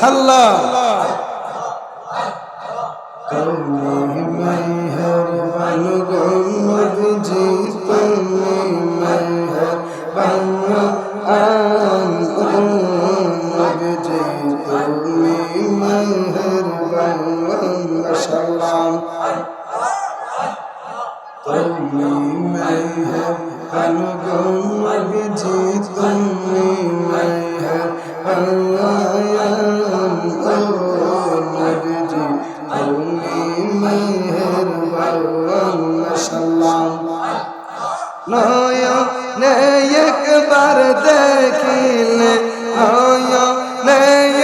আল্লাহ তুমি মেহেরবান গো নবীজি তুমি মেহেরবান নবীজি তুমি মেহেরবান মাশাআল্লাহ তুমি মেহেরবান গো নবীজি তুমি মেহেরবান নবীজি তুমি মেহেরবান মাশাআল্লাহ নয়নে একবার দেখিলে নয়নে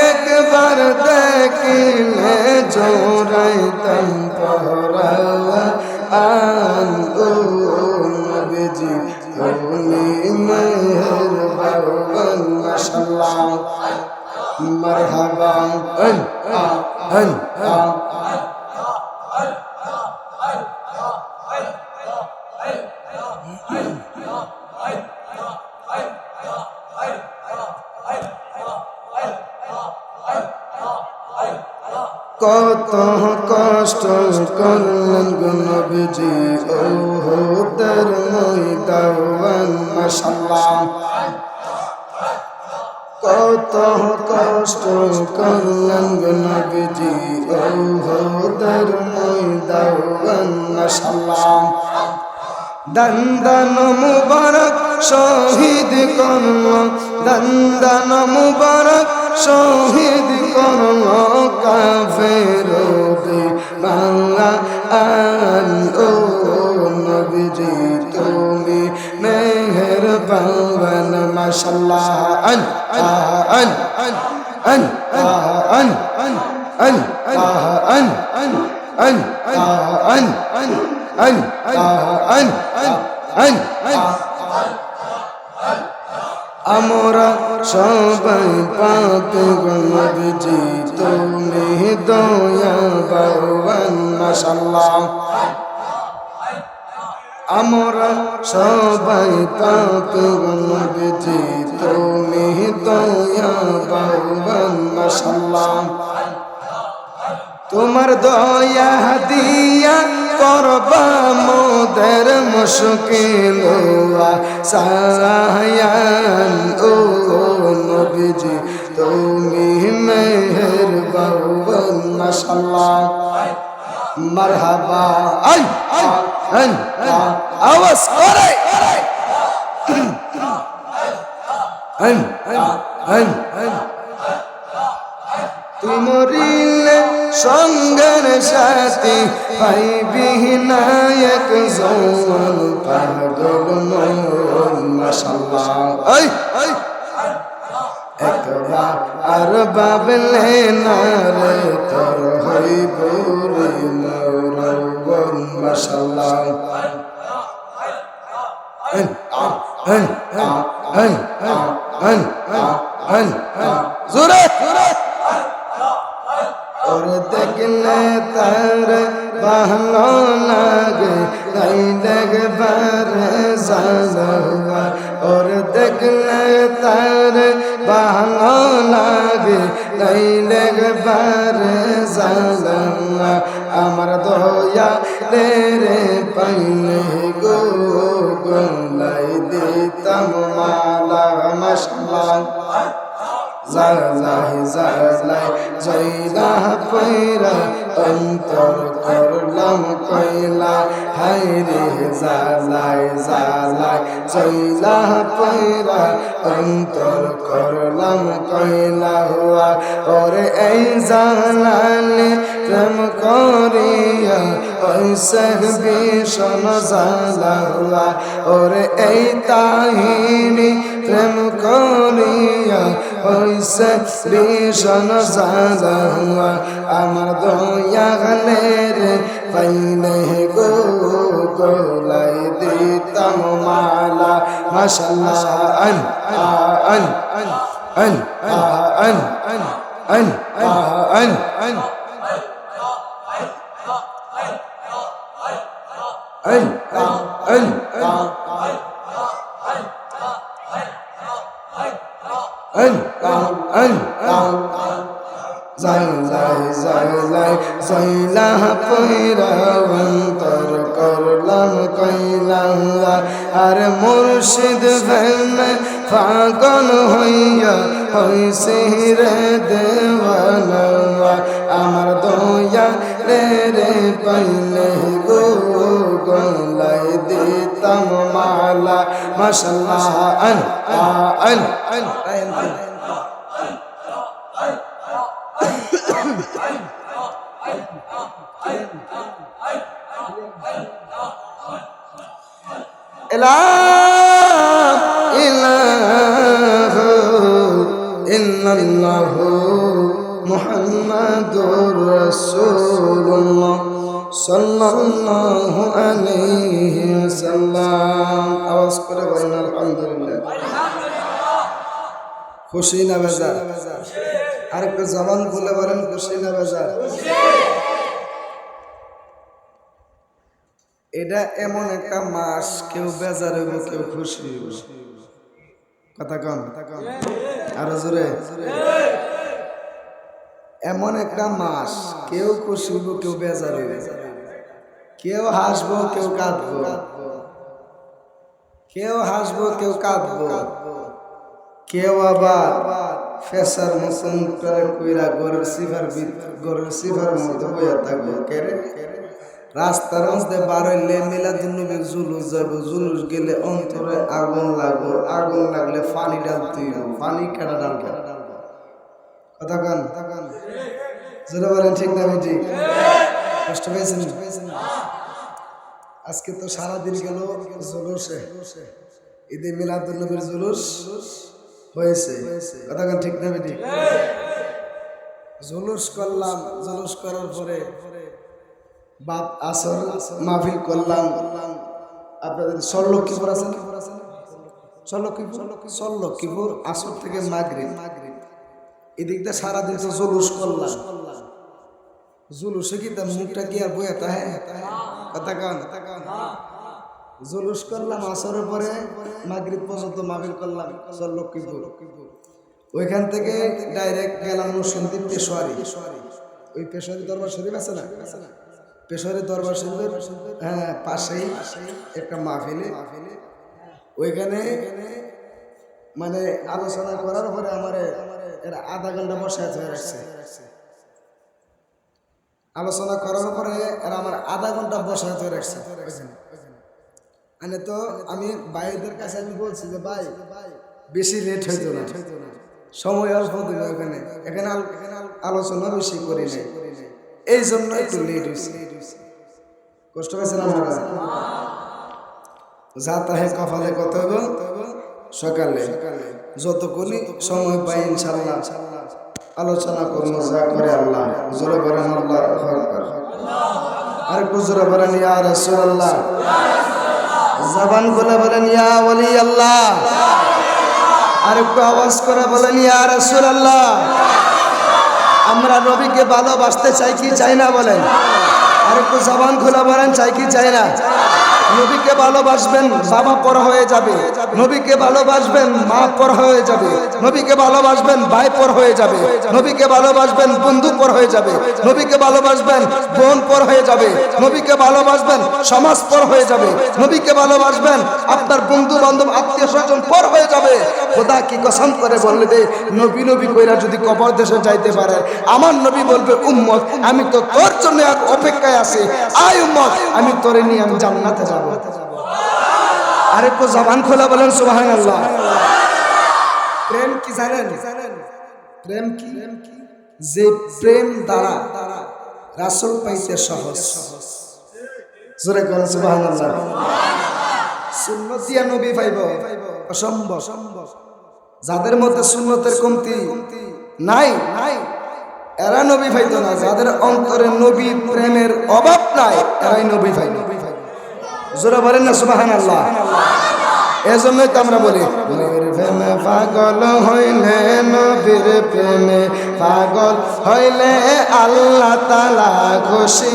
একবার দেখিলে জোড়াইতাম পরাণ ও নবীজি তুমি মেহেরবান মাশাআল্লাহ মারহাবা কত কষ্ট করলেন গো নবীজি উহুদের ময়দান মাশাআল্লাহ কত কষ্ট করলেন গো নবীজি উহুদের ময়দান মাশাআল্লাহ দন্দন মুবারক শহীদ করল দন্দন মুবারক শহীদ করল কাফেরদের বাংলা আন ও নবীজি তুমি মেহেরবান মাশাআল্লাহ আন আন আন আন আন আন আন আন আন আন আন আন আন আন আমরা সবাই পাপী গো নবীজি তুমি দয়াবান মাশাআল্লাহ আমরা সবাই পাপী গো নবীজি তুমি দয়াবান মাশাআল্লাহ তোমার দয়া দিয়া করবা মোদের মুশকিল আসায়ান ও নবীজি তুমি মেহেরবান মাশাআল্লাহ মারহাবা আই আই আওয়াজ করে আই আই তুমরিলে সঙ্গের সাথী পাইবি নায়ক জওয়ান পাগল মন মাশাআল্লাহ আই আই একবার আর বাবলে না রে তোর হইব রে মোর মাশাআল্লাহ আন আন আন আন আন জোরে और देखले तार बहनो लागे नहीं लग बार ज़ालवा और देखले तार बहनो लागे नहीं लग बार ज़ालवा अमर दोया तेरे पहले गो गोलाई देतम माला माशाअल्लाह জালাই জালাই জয়লা কইরা অন্তর করলাম কইলা হাই রে জালাই জালাই জয়লা কইরা অন্তর করলাম কইলা হুয়া ওরে এই জালালে প্রেম করিয়া ওইসে ভীষণ জালা হুয়া ওরে এই তাহিনী প্রেম করিয়া ওইসে ভীষণ জালা হুয়া আমার দয়া গলে রে পাইলে গো গোলাই দিতাম মালা মাশাআল্লাহ আন আন আন আন আন আন আন আন أن أن أن أن জালাই জালাই জয়লা পয়রা অন্তর করলাম কইলা আর মুর্শিদ প্রেমে পাগল হইয়া হইছে রে দেওয়ানা আমার দয়া রে রে পাইলে গো গলাই দিতাম মালা মাশাআল্লাহ আন আন আন لا إله إلا الله محمد رسول الله صلى الله عليه وسلم আওয়াজ করে বলেন আলহামদুলিল্লাহ খুশি না বেজার আর একটু জবান খুলে বলেন খুশি না বেজার এটা এমন একটা মাস কেউ বেজার হইব কেউ খুশি হইব কথা কন আরো জোরে এমন একটা মাস কেউ খুশি হইব কেউ বেজার হইব কেউ হাসবো কেউ কাঁদবো কেউ হাসবো কেউ কাঁদবো কেউ আবার ফেসার মতন কইরা গরের সিফার মধ্যে বইয়া থাকবো কেরে রাস্তার মধ্যে বার হইলে মিলাদুন্নবীর জুলুস যাইব জুলুস গেলে অন্তরে আগুন লাগবো আগুন লাগলে পানি ডালতে পানি কেটা ডালবো কথা কান জোরে বলেন ঠিক না ঠিক কষ্ট পেয়েছেন আজকে তো সারাদিন গেল জুলুসে ঈদে মিলাদুন্নবীর জুলুস হয়েছে কথা কান ঠিক না ঠিক জুলুস করলাম জুলুস করার পরে বাপ আসর মাহফিল করলাম আপনাদের সরলক্ষীপুর আছেন সরলক্ষীপুর আসর থেকে মাগরিব এদিক দিয়ে সারাদিন তো জুলুস করলাম জুলুসে কি তার মুখটা কি আর বইয়া তাহে কথা কান জুলুস করলাম আসরের পরে মাগরিব পর্যন্ত মাহফিল করলাম সরলক্ষীপুর ওইখান থেকে ডাইরেক্ট গেলাম নরসিংদী পেশোয়ারি ওই পেশোয়ারি দরবার শরীফ আছে না পেশোয়ারি দরবার শরীফের হ্যাঁ পাশেই একটা মাহফিলে ওইখানে মানে আলোচনা করার পরে আমার এরা আধা ঘন্টা বসায় হয়ে রাখছে আলোচনা করার পরে এরা আমার আধা ঘন্টা বসায় হয়ে রাখছে মানে তো আমি ভাইদের কাছে আমি বলছি যে ভাই বেশি লেট হইতো না সময় অল্প দিল এখানে এখানে আলোচনা বেশি করি নাই এই জন্য একটু লেট হয়েছে কষ্ট পেয়েছেন আপনারা যা তাহে কপালে কত হইব সকালে যতক্ষণই সময় পাই ইনশাআল্লাহ আলোচনা করবো যা করে আল্লাহ জোরে বলেন আল্লাহ আর একটু জোরে বলেন ইয়া রাসূলুল্লাহ জবান খুলে বলেন ইয়া ওলি আল্লাহ আর একটু আওয়াজ করে বলেন ইয়া রাসূলুল্লাহ আমরা নবীকে ভালোবাসতে চাই কি চাই না বলেন আর একটু জবান খুলে বলেন চাই কি চাই না নবীকে ভালোবাসবেন বাবা পর হয়ে যাবে নবীকে ভালোবাসবেন মা পর হয়ে যাবে নবীকে ভালোবাসবেন ভাই পর হয়ে যাবে নবীকে ভালোবাসবেন বন্ধু পর হয়ে যাবে নবীকে ভালোবাসবেন বোন পর হয়ে যাবে নবীকে ভালোবাসবেন সমাজ পর হয়ে যাবে নবীকে ভালোবাসবেন আপনার বন্ধু বান্ধব আত্মীয় স্বজন পর হয়ে যাবে খোদা কি কসম করে বললে দে নবী নবী কইরা যদি কবর দেশে যাইতে পারে আমার নবী বলবে উম্মত আমি তো তোর জন্য অপেক্ষায় আছি আয় উম্মত আমি তোরে নিয়ে আমি জান্নাতে যাব আরেকটু জবান খোলা বলেন সুবহানাল্লাহ প্রেম কি জানেন প্রেম কি যে প্রেম দ্বারা রাসূল পাইতে সহজ জোরে বলেন সুবহানাল্লাহ সুন্নাত দিয়া নবী পাইব অসম্ভব যাদের মধ্যে সুন্নতের কমতি নাই এরা নবী পাইতো না যাদের অন্তরে নবী প্রেমের অভাব নাই এরাই নবী পাইব জোরে বলেন না সুবহানাল্লাহ এজন্যই তো আমরা বলি নবীর প্রেমে পাগল হইলে নবীর প্রেমে পাগল হইলে আল্লাহ তাআলা খুশি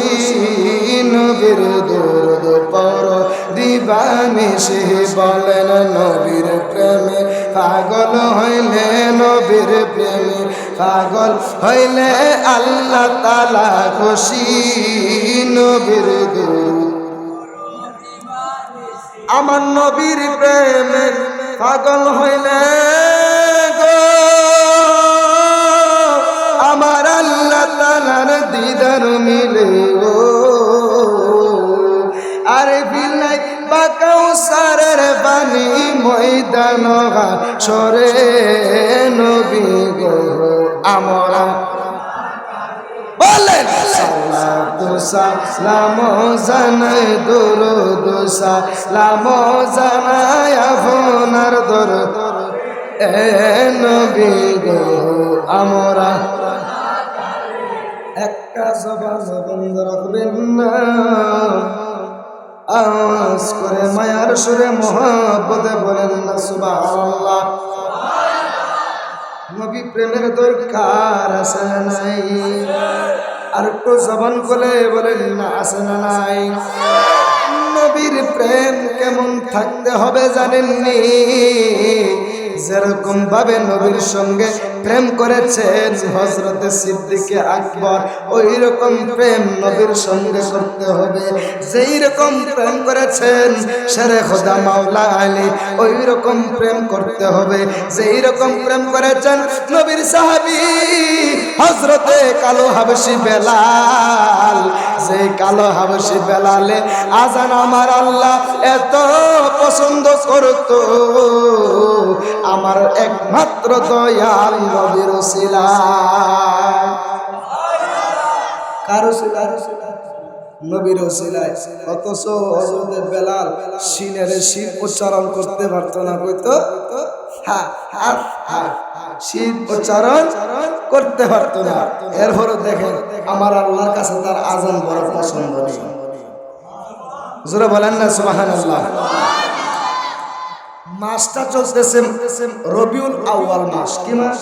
নবীর দরুদ পড়ো দিবানিশি বলেন নবীর প্রেমে পাগল হইলে নবীর প্রেমে পাগল হইলে আল্লাহ তাআলা খুশি নবীর দরুদ আমার নবীর প্রেমে পাগল হইলে গো আমার আল্লাহ তাআলার দিদার মিলে গো আরে বিলাই বাকাউসারের পানি ময়দান হাশরে নবী গো আমরা বলেন সালাতু সালাম জানাই দুরূদ সালাম জানাই আপনার দরদ এ নবী গো আমরা একটা জবান বন্ধ রাখবেন না আওয়াজ করে মায়ার সুরে মহব্বতে বলেন না সুবহানাল্লাহ নবী প্রেমের দরকার আছে না নাই আর একটু জবান খুলে বলেন না আছে না নাই নবীর প্রেম কেমন থাকতে হবে জানেননি যেরকম ভাবে নবীর সঙ্গে প্রেম করেছেন হযরতে সিদ্দিকে আকবর ওই রকম প্রেম নবীর সঙ্গে করতে হবে যেই রকম প্রেম করেছেন শেরে খোদা মাওলা আলী ওই রকম প্রেম করতে হবে যেই রকম প্রেম করেছেন নবীর সাহাবী হযরতে কালো হাবশী বেলাল সেই কালো হাবশী বেলালে আজান আমার আল্লাহ এত পছন্দ করত আমার একমাত্র দয়াল নবীর ওসিলা কার ওসিলা নবীর ওসিলায় অথচ হযরতে বেলাল সিনের শির উচ্চারণ করতে পারতো না কইতো হা হা হা শির উচ্চারণ করতে পারতো না এরপরও দেখেন আমার আল্লাহর কাছে তার আজান বড় পছন্দ নেই জোরে বলেন না সুবহানাল্লাহ মাসটা চলতেছে রবিউল আউয়াল মাস কি মাস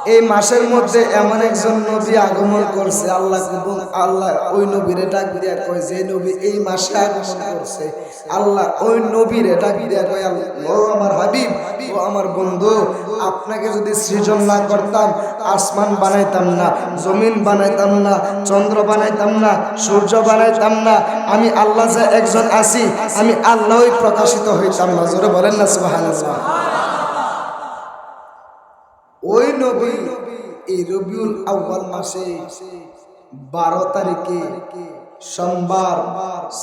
এই মাসের মধ্যে এমন একজন নবী আগমন করছে আল্লাহ ওই নবীরে ডাক দিয়া কয় যে নবী এই মাসে আগমন করছে আল্লাহ ওই নবীরে ডাক দিয়া কয় ও আমার হাবিব ও আমার বন্ধু আপনাকে যদি সৃজন না করতাম আসমান বানাইতাম না জমিন বানাইতাম না চন্দ্র বানাইতাম না সূর্য বানাইতাম না আমি আল্লাহ যে একজন আছি আমি আল্লাহই প্রকাশিত হইতাম না জোরে বলেন না সুবহানাল্লাহ ওই নবী এই রবিউল আউয়াল মাসে 12 তারিখে সোমবার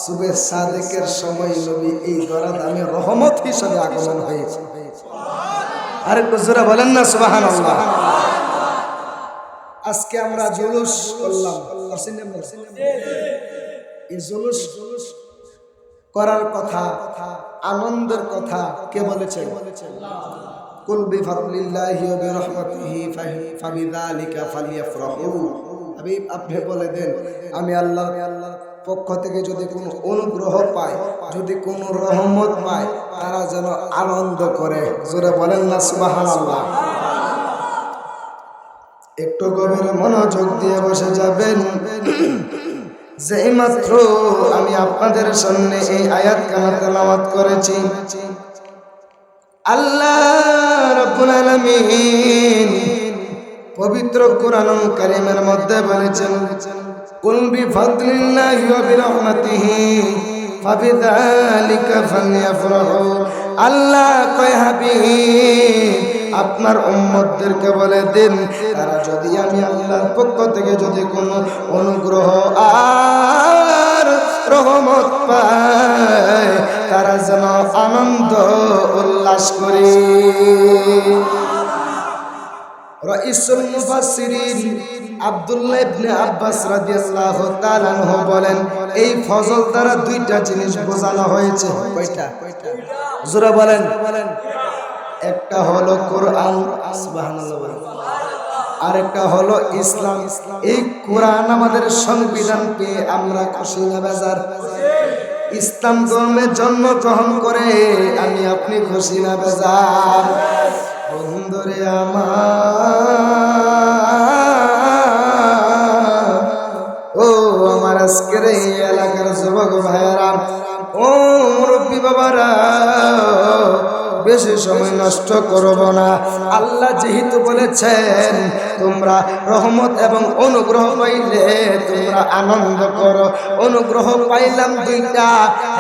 সুবে সাদেকের সময় নবী এই দরাদামে রহমত হিসেবে আগমন হয়েছে আরেকটু জোরে বলেন না সুবহানাল্লাহ আজকে আমরা জুলুস করলাম এই জুলুস করার কথা আনন্দের কথা কে বলেছে কুল বিফাদলিল্লাহি ওয়া বিরহমাতিহি ফাবিযালিকা ফালইফরাহু হাবিব আপনি বলে দেন আমি আল্লাহর পক্ষ থেকে যদি কোনো অনুগ্রহ পাই যদি কোনো রহমত পাই তারা যেন আনন্দ করে জোরে বলেন না সুবহানাল্লাহ একটু গভীর মনোযোগ দিয়ে বসে যাবেন যেই মাত্র আমি আপনাদের সামনে এই আয়াত কানা তেলাওয়াত করেছি আল্লাহ রাব্বুল আলামিন পবিত্র কোরআনুল কারীমের মধ্যে বলেছেন কুল বিফাদলিল্লাহি ওয়া বিরহমাতিহি ফাবিযালিকা ফালইফরাহু আল্লাহ কয় হাবিব আপনার উম্মতদেরকে বলে দিন তারা যদি আমি আল্লাহর পক্ষ থেকে যদি কোনো অনুগ্রহ আর রহমত পায় তারা যেন আনন্দ উল্লাস করে রাইসুল মুফাসসিরিন আব্দুল্লাহ ইবনে আব্বাস রাদিয়াল্লাহু তাআলা আনহু বলেন এই ফজল দ্বারা দুইটা জিনিস বোঝানো হয়েছে কয়টা জোরে বলেন একটা হলো কোরআন সুবহানাল্লাহ আরেকটা হলো ইসলাম এই কোরআন আমাদের সংবিধান পেয়ে আমরা খুশি না বেজার ইসলাম ধর্মে জন্মগ্রহণ করে আমি আপনি খুশি না বেজার বন্ধুরে আমার ও আমার আজকের এই এলাকার যুবক ভাইয়েরা ও মুরব্বী বাবারা বেশি সময় নষ্ট করব না। আল্লাহ যেহেতু বলেছেন তোমরা রহমত এবং অনুগ্রহ পাইলে তোমরা আনন্দ করো। অনুগ্রহ পাইলাম দুইটা,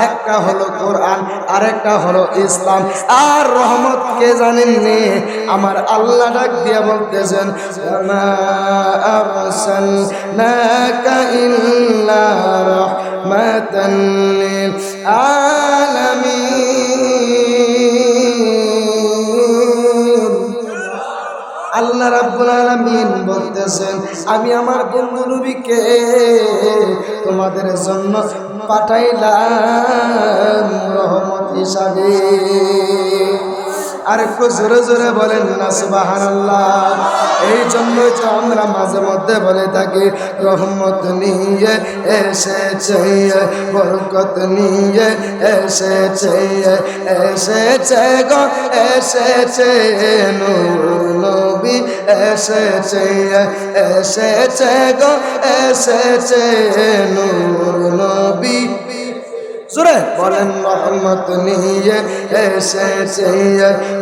একটা হলো কোরআন আর একটা হলো ইসলাম। আর রহমত কে জানেননি? আমার আল্লাহ ডাক দিয়ে বলতেছেন ওয়া আরসালনাকা ইল্লা রাহমাতান লিল আলামিন। আল্লাহ রাব্বুল আলামিন বলতেছেন আমি আমার বন্ধু নবীকে তোমাদের জন্য পাঠাইলাম রহমত হিসাবে। আর একটু জোরে জোরে বলেন না সুবহানাল্লাহ। এই জন্যই তো আমরা মাঝে মধ্যে বলে থাকি রহমত নিয়ে এসেছে, বরকত নিয়ে এসেছে, এসেছে গো এসেছে নূর নবী এসেছে, এসেছে গো এসেছে নূর নবী। জোরে বলেন রহমত নিয়ে এসেছে,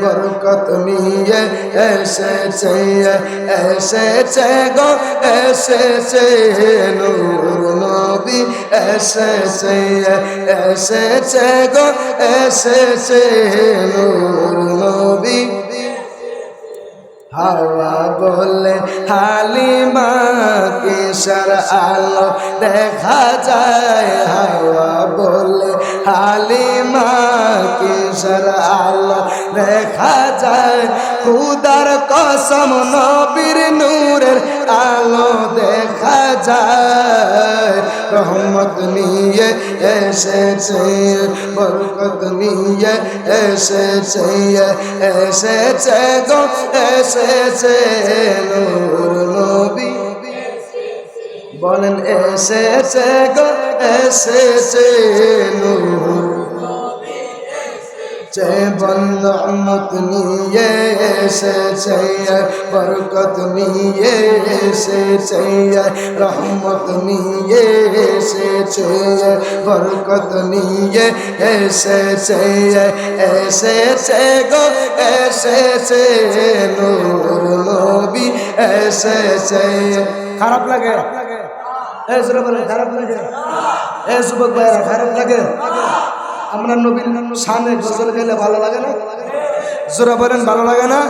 বরকত নিয়ে এসেছে, এসেছে গো এসেছে নূর নবী এসেছে, এসেছে গো এসেছে নূর নবী। হাওয়া বলে হালিমা কিশোর আলো দেখা যায়, হাওয়া বলে হালিমা কিশোর আলো দেখা যায়। খুদার কসম নবীর নূরের আলো দেখা যায়। রহমত নিয়ে এসেছে, বরকত নিয়ে এসেছে, এসেছে গো এসেছে নূর নবী। বলেন এসেছে গো এসেছে নূর রহমত নিয়ে এসেছে, বরকত নিয়ে এসেছে, রহমত নিয়ে এসেছে, বরকত নিয়ে এসেছে, এসেছে গো এসেছে নূর নবী এসেছে। খারাপ লাগে? খারাপ লাগে? যুবক ভাইরা খারাপ লাগে? আমরা নবীর সামনে গজল গেলে ভালো লাগে না? জোরে বলেন ভালো লাগে না?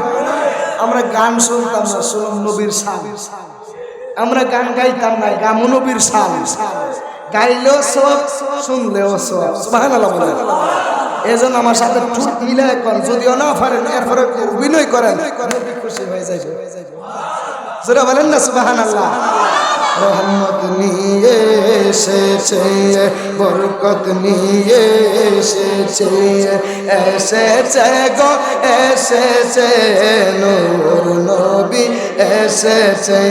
আমরা গান শুনতাম না, শুনলাম নবীর শান। আমরা গান গাইতাম না, গামু নবীর শান। গাইলেও সব, শুনলেও সব। সুবহানাল্লাহ বলেন। এজন্য আমার সাথে ঠুট মিলাই করেন, যদিও না পারেন এরপরে অভিনয় করেন, খুশি হয়ে যাবে। জোরে বলেন না সুবহানাল্লাহ। রহমত নিয়ে এসেছে, বরকত নিয়ে এসেছে, এসেছে গো এসেছে নূর নবী এসেছে,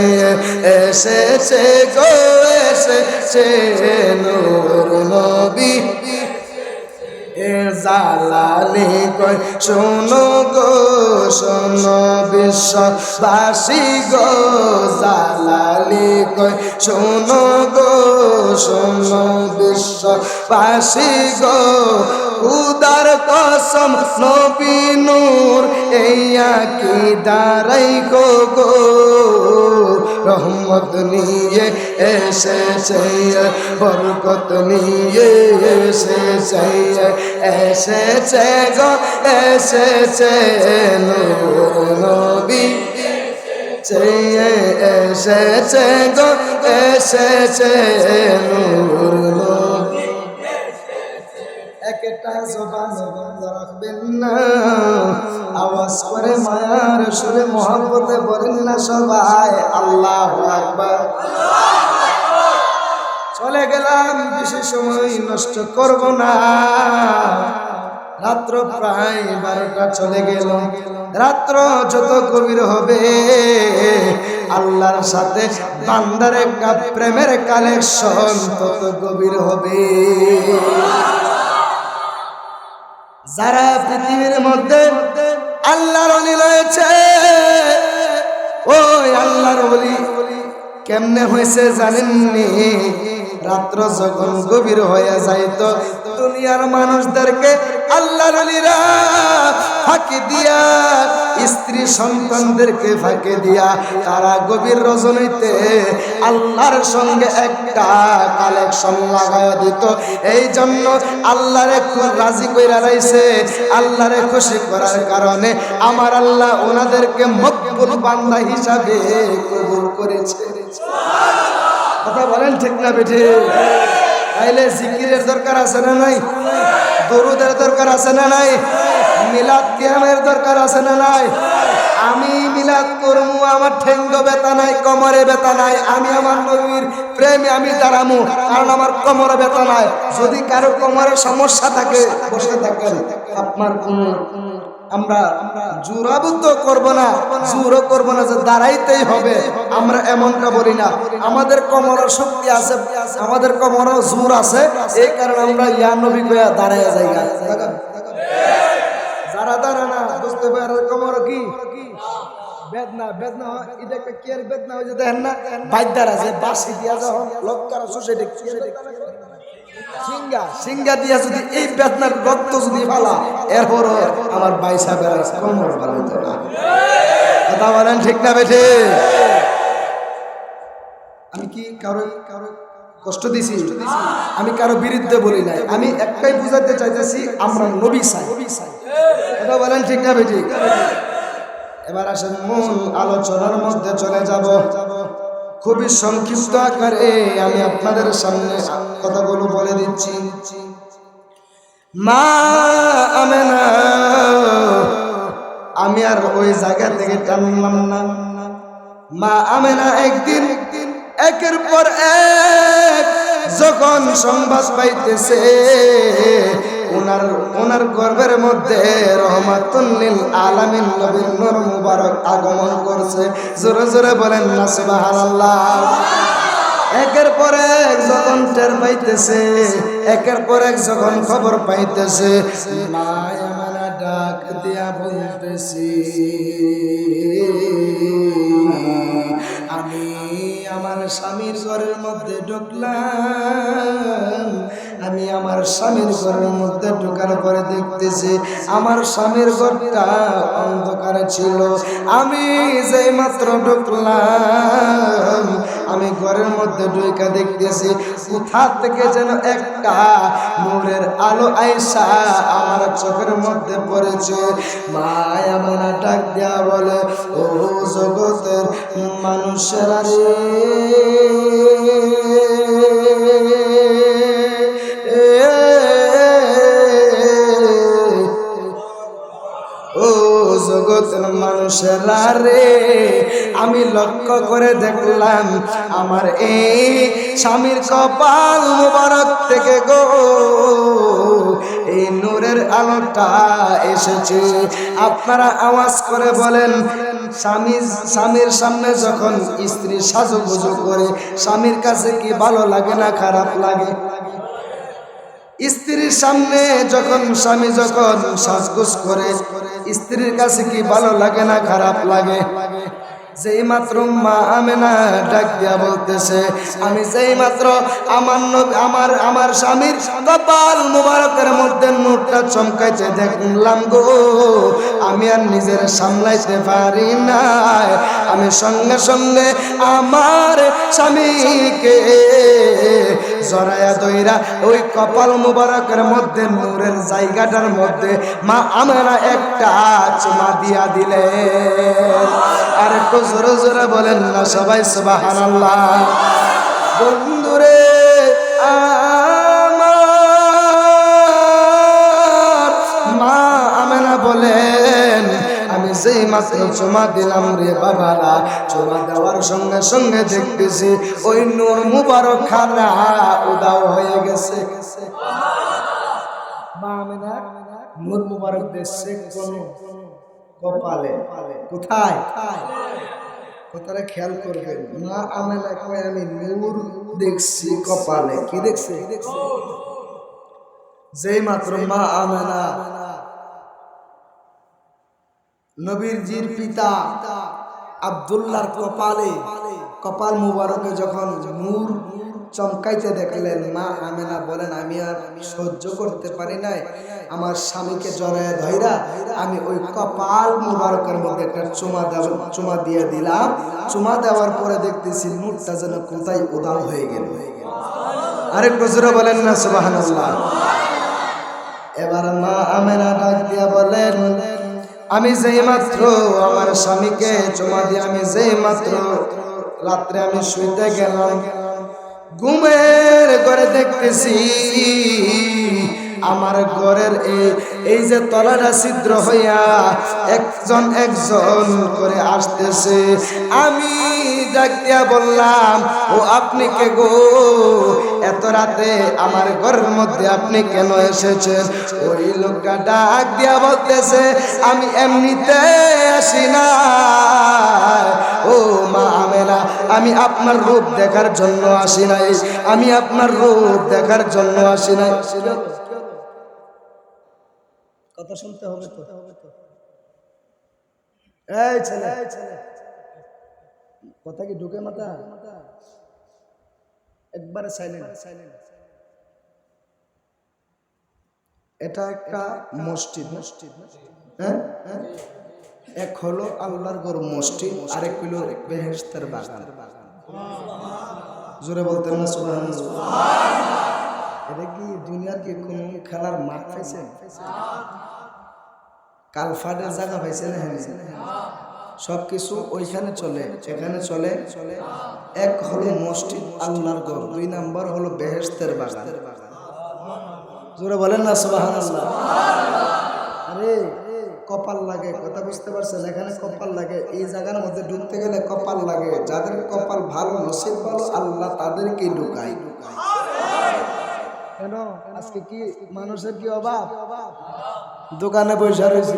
এসেছে গো এসেছে নূর নবী। জালালি কয় শোনো গো শোনো বিশ্ববাসী গো, জালালি কয় শোনো গো শোনো বিশ্ববাসী গো। খুদার কসম নবী নূর এই আকীদার রাখো গো। রহমত নিয়ে এসেছে, বরকত নিয়ে এসেছে, এসেছে গো এসেছে নূর নবী এসেছে গো এসেছে নূর নবী। একটা জবান বন্ধ রাখবেন না, আওয়াজ করে মায়ার সুরে মহব্বতে বলেন না সবাই আল্লাহু আকবার। চলে গেলাম, বেশি সময় নষ্ট করব না। রাত্র প্রায় 12টা চলে গেল। রাত্র যত গভীর হবে আল্লাহর সাথে বান্দার একটা প্রেমের কালেকশন তত গভীর হবে। যারা পৃথিবীর মধ্যে আল্লাহর ওলি রয়েছে, ওই আল্লাহর ওলি কেমনে হয়েছে জানেননি? রাত্র যখন গভীর হয়ে যাইতো দুনিয়ার মানুষদেরকে আল্লাহর ওলিরা ফাঁকি দিয়া, স্ত্রী সন্তানদেরকে ফাঁকি দিয়া তারা গভীর রজনীতে আল্লাহর সঙ্গে একটা কালেকশন লাগায় দিত। এই জন্য আল্লাহরে খুব রাজি কইরা রাইছে। আল্লাহরে খুশি করার কারণে আমার আল্লাহ ওনাদেরকে মকবুল বান্দা হিসাবে কবুল করেছে। কথা বলেন ঠিক না বেঠি? তাইলে জিকিরের দরকার আছে না নাই? দরুদের দরকার আছে না নাই? মিলাদ কিয়ামের দরকার আছে না নাই? আমি মিলাদ করবো, আমার ঠেঙ্গ ব্যথা নাই, কোমরে ব্যথা নাই, আমি আমার নবীর প্রেমে আমি দাঁড়ামু, কারণ আমার কোমরে ব্যথা নাই। যদি কারো কোমরে সমস্যা থাকে বসে থাকেন, আপনার কোন আমরা জোরাবো তো করবো না, জোরও করবো না যে দাঁড়াইতেই হবে, আমরা এমনটা বলি না। আমাদের কোমরের শক্তি আছে, আমাদের কোমরের জোর আছে, এই কারণে আমরা ইয়া নবী কইয়া দাঁড়াইয়া যাই। যারা দাঁড়া না বুঝতে পারে কোমর কি বেদনা, বেদনা হয়, এটা একটা কেয়ার বেদনা হয়ে যেতে না বাইদার আছে বাসি দিয়া যখন লক্কার সুসেটে সিঙ্গা সিঙ্গা দিয়া যদি এই বেদনার রক্ত যদি ফালা, এরপরও আমার বাইসা বেড়া কোমর ভালো হতো না। কথা বলেন ঠিক না বেঠে? আমি কি কারো কারো কষ্ট দিছি? আমি কারো বিরুদ্ধে বলি নাই, আমি একটাই বুঝাতে চাইতেছি আমরা নবী চাই। কথা বলেন ঠিক না বেঠি? এবার আসেন মূল আলোচনার মধ্যে চলে যাব। খুবই সংক্ষিপ্ত আকারে আমি আপনাদের সামনে কথাগুলো বলে দিচ্ছি। মা আমেনা, আমি আর ওই জায়গা থেকে টানলাম না। মা আমেনা একদিন একের পর এক যখন সংবাদ পাইতেছে ওনার গর্ভের মধ্যে রহমাতুল লিল আলামিন নবীর নূর মুবারক আগমন করছে। জোরে জোরে বলেন না সুবহানাল্লাহ। একের পর এক যখন টের পাইতেছে, একের পর এক যখন খবর পাইতেছে, মা আমেনা ডাক দিয়া বলতেছি, আমি আমার স্বামীর ঘরের মধ্যে ঢুকলাম। আমি আমার স্বামীর ঘরের মধ্যে ঢোকার পরে দেখতেছি আমার স্বামীর ঘরটা অন্ধকারে ছিল। আমি যেই মাত্র ঢুকলাম, আমি ঘরের মধ্যে ঢুকা দেখতেছি কোথা থেকে যেন একটা নূরের আলো আইসা আমার চোখের মধ্যে পড়েছে। মায়া মানা ডাক দেয়া বলে, ও জগতের মানুষেরা রে, ও জগতের মানুষেরা রে, আমি লক্ষ্য করে দেখলাম আমার এই স্বামীর কপাল মুবারক থেকে গো এই নূরের আলোটা এসেছে। আপনারা আওয়াজ করে বলেন, স্বামীর সামনে যখন স্ত্রী সাজুগুজু করে, স্বামীর কাছে কি ভালো লাগে না খারাপ লাগে? স্ত্রীর সামনে যখন স্বামী যখন সাজগোজ করে, স্ত্রীর কাছে কি ভালো লাগে না খারাপ লাগে? যেই মাত্র মা আমেনা ডাক দিয়া বলতেছে, আমি যেই মাত্র আমার স্বামীর কপাল মুবারকের মধ্যে নূরটা চমকাইতে দেখলাম গো, আমি আর নিজের সামলাইতে পারি না। আমি সঙ্গে সঙ্গে আমার স্বামীকে জড়ায়া দইরা ওই কপাল মুবারকের মধ্যে নূরের জায়গাটার মধ্যে মা আমেনা একটা চুমা দিয়া দিলেন। আর একটু জোরে জোরে বলেন না সবাই সুবহানাল্লাহ। বন্ধুরে আমার মা আমেনা বলেন, আমি যেই মাত্র চুমা দিলাম রে বাবারা, চুমা দেওয়ার সঙ্গে সঙ্গে দেখতেছি ওই নূর মুবারক খানা উদাও হয়ে গেছে। মা আমেনা নূর মুবারক দেখছে কোন কপালে, কোথায়? কথাটা খেয়াল করবেন। মা আমেনা কয় আমি নূর দেখছি কপালে। কি দেখছে? যেই মাত্র মা আমেনা নবীজির পিতা আব্দুল্লাহর কপালে, কপাল মুবারকে যখন নূর চমকাইতে দেখলেন। মা আমেনা বলেন, আমি আর সহ্য করতে পারি নাই, আমার স্বামীকে জড়ায় ধইরা আমি ওই কপাল মুবারকের মধ্যে একটা চুমা দিয়ে দিলাম। চুমা দেওয়ার পরে দেখতেছি নূরটা যেন কোথায় উধাও হয়ে গেল। আরেকটু জোরে বলেন না সুবহানাল্লাহ। এবার মা আমেনা ডাক দিয়া বলেন, আমি যেই মাত্র আমার স্বামীকে চুমা দিয়ে আমি যেই মাত্র রাত্রে আমি শুইতে গেলাম, ঘুমের ঘরে দেখতেছি আমার ঘরের এই যে তলাটা ছিদ্র হইয়া একজন একজন করে আসতেছে। আমি ডাক দিয়া বললাম, ও আপনি কে গো? এত রাতে আমার ঘরের মধ্যে আপনি কেন এসেছেন? ওই লোকটা ডাক দিয়া বলতেছে, আমি এমনিতে আসি না, ও মা আমেনা, আমি আপনার রূপ দেখার জন্য আসি নাই, আমি আপনার রূপ দেখার জন্য আসি নাই। কথা শুনতে হবে তো। এই ছেলে, কথা কি ঢুকে মাথা? একবারে সাইলেন্ট। এটা একটা মসজিদ। হ্যাঁ, এক হলো আল্লাহর ঘর মসজিদ, আরেক হলো বেহেশতের বাগান। জোরে বলতেন না সুবহানাল্লাহ। এটা কি দুনিয়ার কি কোন খেলার মাঠ পাইছেন? কালফাটের জায়গা পাইছেন? সবকিছু ওইখানে চলে, এখানে চলে। এক হলো মসজিদ আল্লাহর ঘর, 2 নাম্বার হলো বেহেশতের বাগান। জোরে বলেন না সুবহানাল্লাহ। আরে কপাল লাগে, কথা বুঝতে পারছেন? এখানে কপাল লাগে, এই জায়গার মধ্যে ঢুকতে গেলে কপাল লাগে। যাদের কপাল ভালো, নসিব ভালো, আল্লাহ তাদেরকেই ঢুকায়। কেন আজকে কি মানুষের কি অভাব? দোকানে বসে রয়েছে,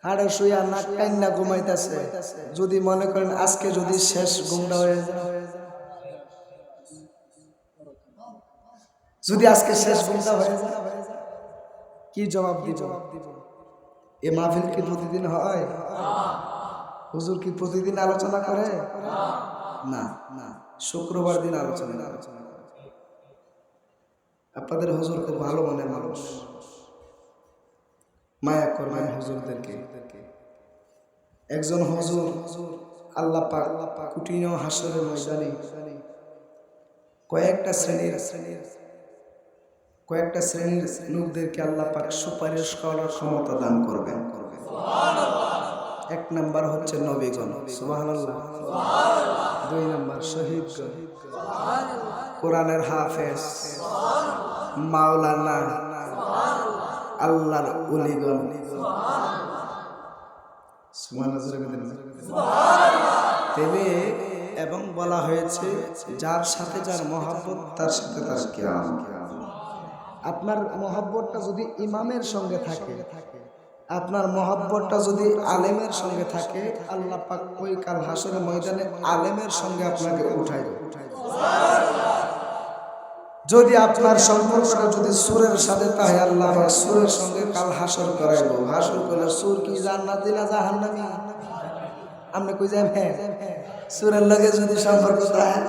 হাড়ে শুয়া নাক কান্না ঘুমাইতেছে। যদি মনে করেন আজকে যদি শেষ ঘুমটা হয়ে যায়, যদি আজকে শেষ ঘুমটা হয়ে যায়, কি জবাব দিব? এ মাহফিল কি প্রতিদিন হয়? হুজুর কি প্রতিদিন আলোচনা করে? না, শুক্রবার দিন আলোচনা করে। আপনাদের হুজুর খুব ভালো মনের মানুষ, মায়া করবেন হুজুরদেরকে। একজন হুজুর আল্লাহ পাক কঠিন হাসরের ময়দানে কয়েকটা শ্রেণীর লোকদেরকে আল্লাহ পাক সুপারিশ করার ক্ষমতা দান করবেন। এক নাম্বার হচ্ছে নবীগণ, সুবহানাল্লাহ। 2 নাম্বার শহীদগণ, কোরআনের হাফেজ, মাওলানা, আল্লাহর ওলিগণ। তেলে এবং বলা হয়েছে যার সাথে যার মহব্বত তার সাথে তার কিয়াম। আপনার মহব্বতটা যদি ইমামের সঙ্গে থাকে, আপনার মহব্বতটা যদি আলেমের সঙ্গে থাকে, আল্লাহ পাক ওই কাল হাসরের ময়দানে আলেমের সঙ্গে আপনাকে উঠাই। যদি আপনার সম্পর্কটা যদি সুরের সাথে তাহে, আল্লাহ পাক সুরের সঙ্গে কাল হাসর করাইব। হাসর করলে সুর কি জান্নাতি না জাহান্নামী? আপনি কই যাবেন? সুরের লগে যদি সম্পর্ক থাকে,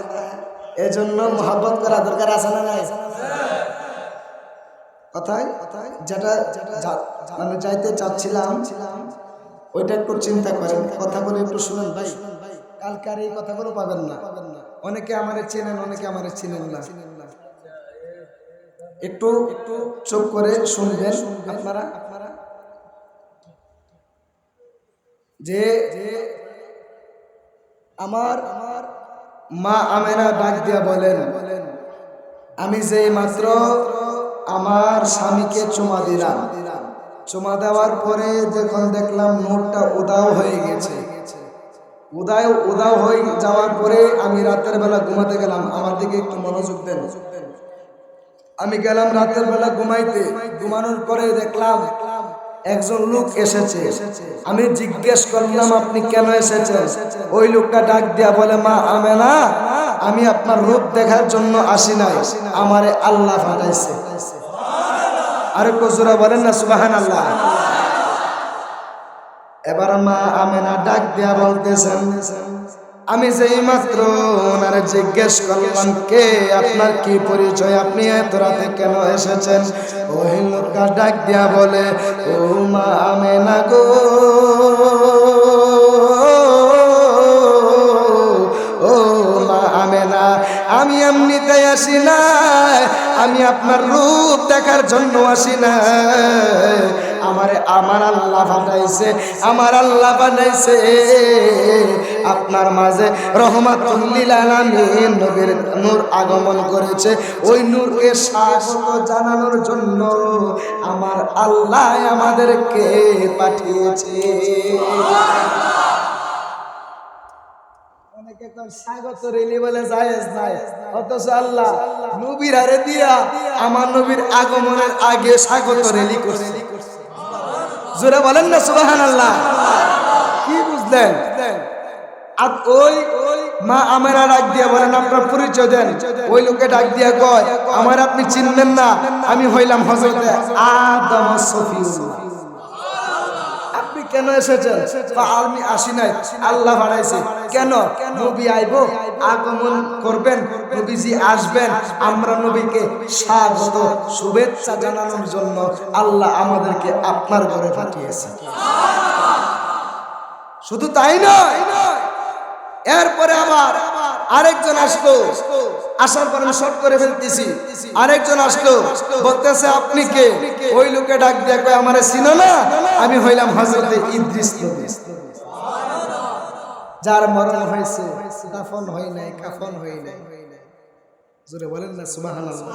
এজন্য মহব্বত করা দরকার আছে না নাই? কথায় যেটা মানে যাইতে চাচ্ছিলাম ওইটা একটু চিন্তা করেন, কথাগুলো একটু শুনেন ভাই। কালকে আর এই কথাগুলো পাবেন না। অনেকে আমারে চেনেন, অনেকে আমারে চিনেন না। একটু চুপ করে শুনবেন আপনারা। যে আমার মা আমেনা ডাক দিয়া বলেন, আমি যে মাত্র আমার স্বামীকে চুমা দিলাম, চুমা দেওয়ার পরে যখন দেখলাম নূরটা উধাও হয়ে গেছে, উধাও হয়ে যাওয়ার পরে আমি রাতের বেলা ঘুমাতে গেলাম। আমার দিকে একটু মনোযোগ দেন। আমি গেলাম রাতের বেলা ঘুমাইতে। ঘুমানোর পরে দেখলাম একজন লোক এসেছে। আমি জিজ্ঞেস করলাম, আপনি কেন এসেছেন? ওই লোকটা ডাক দিয়া বলে, মা আমেনা, আমি আপনার রূপ দেখার জন্য আসি নাই, আমারে আল্লাহ পাঠাইছে। আরে কজুরা বলেন না সুবহানাল্লাহ। এবার মা আমেনা ডাক দিয়া বলতেছেন, আমি যেই মাত্র ওনারে জিজ্ঞেস করলাম, কে আপনার কি পরিচয়, আপনি এত রাতে কেন এসেছেন? ওই লোকটা ডাক দিয়া বলে, ও মা আমেনা গো, ও মা আমেনা, আমি এমনিতে আসি না, আমি আপনার রূপ দেখার জন্য আসি না, আমার আল্লাহ পাঠাইছে, আমার আল্লাহ পাঠাইছে আপনার মাঝে রহমাতুল লিল আলামিন নবীর নূর আগমন করেছে, ওই নূরকে স্বাগত জানানোর জন্য আমার আল্লাহ আমাদেরকে পাঠিয়েছে। স্বাগত রেলি বলে জায়েজ নাই, অথচ আল্লাহ নবীর আরে দিয়া আমার নবীর আগমনের আগে স্বাগত রেলি করছে। জোরে বলেন না সুবহানাল্লাহ। কি বুঝলেন? আর ওই মা আমেনা ডাক দিয়া বলেন, আপনার পরিচয় দেন। ওই লোকে ডাক দিয়া কয়, আমার আপনি চিনবেন না, আমি হইলাম হযরত আদম সফিউল্লাহ। আপনি কেন এসেছেন? আমি আসি নাই, আল্লাহ বাড়াইছে। কেন? নবী আইবো, আগমন করবেন, নবীজি আসবেন, আমরা নবীকে স্বাগত শুভেচ্ছা জানানোর জন্য আল্লাহ আমাদেরকে আপনার ঘরে পাঠিয়েছে। শুধু তাই নয়, এরপরে আবার আরেকজন আসলো, আসার পর আমি শর্ট করে ফেলতেছি। আরেকজন আসলো, বলতেছে আপনি কে? ওই লোকে ডাক দিয়া কয়, আমারে চিনো না, আমি হইলাম হযরত ইদ্রিস নবী, যার মরণ হয়েছে, দাফন হয় নাই, কাফন হয় নাই। জোরে বলেন না সুবহানাল্লাহ।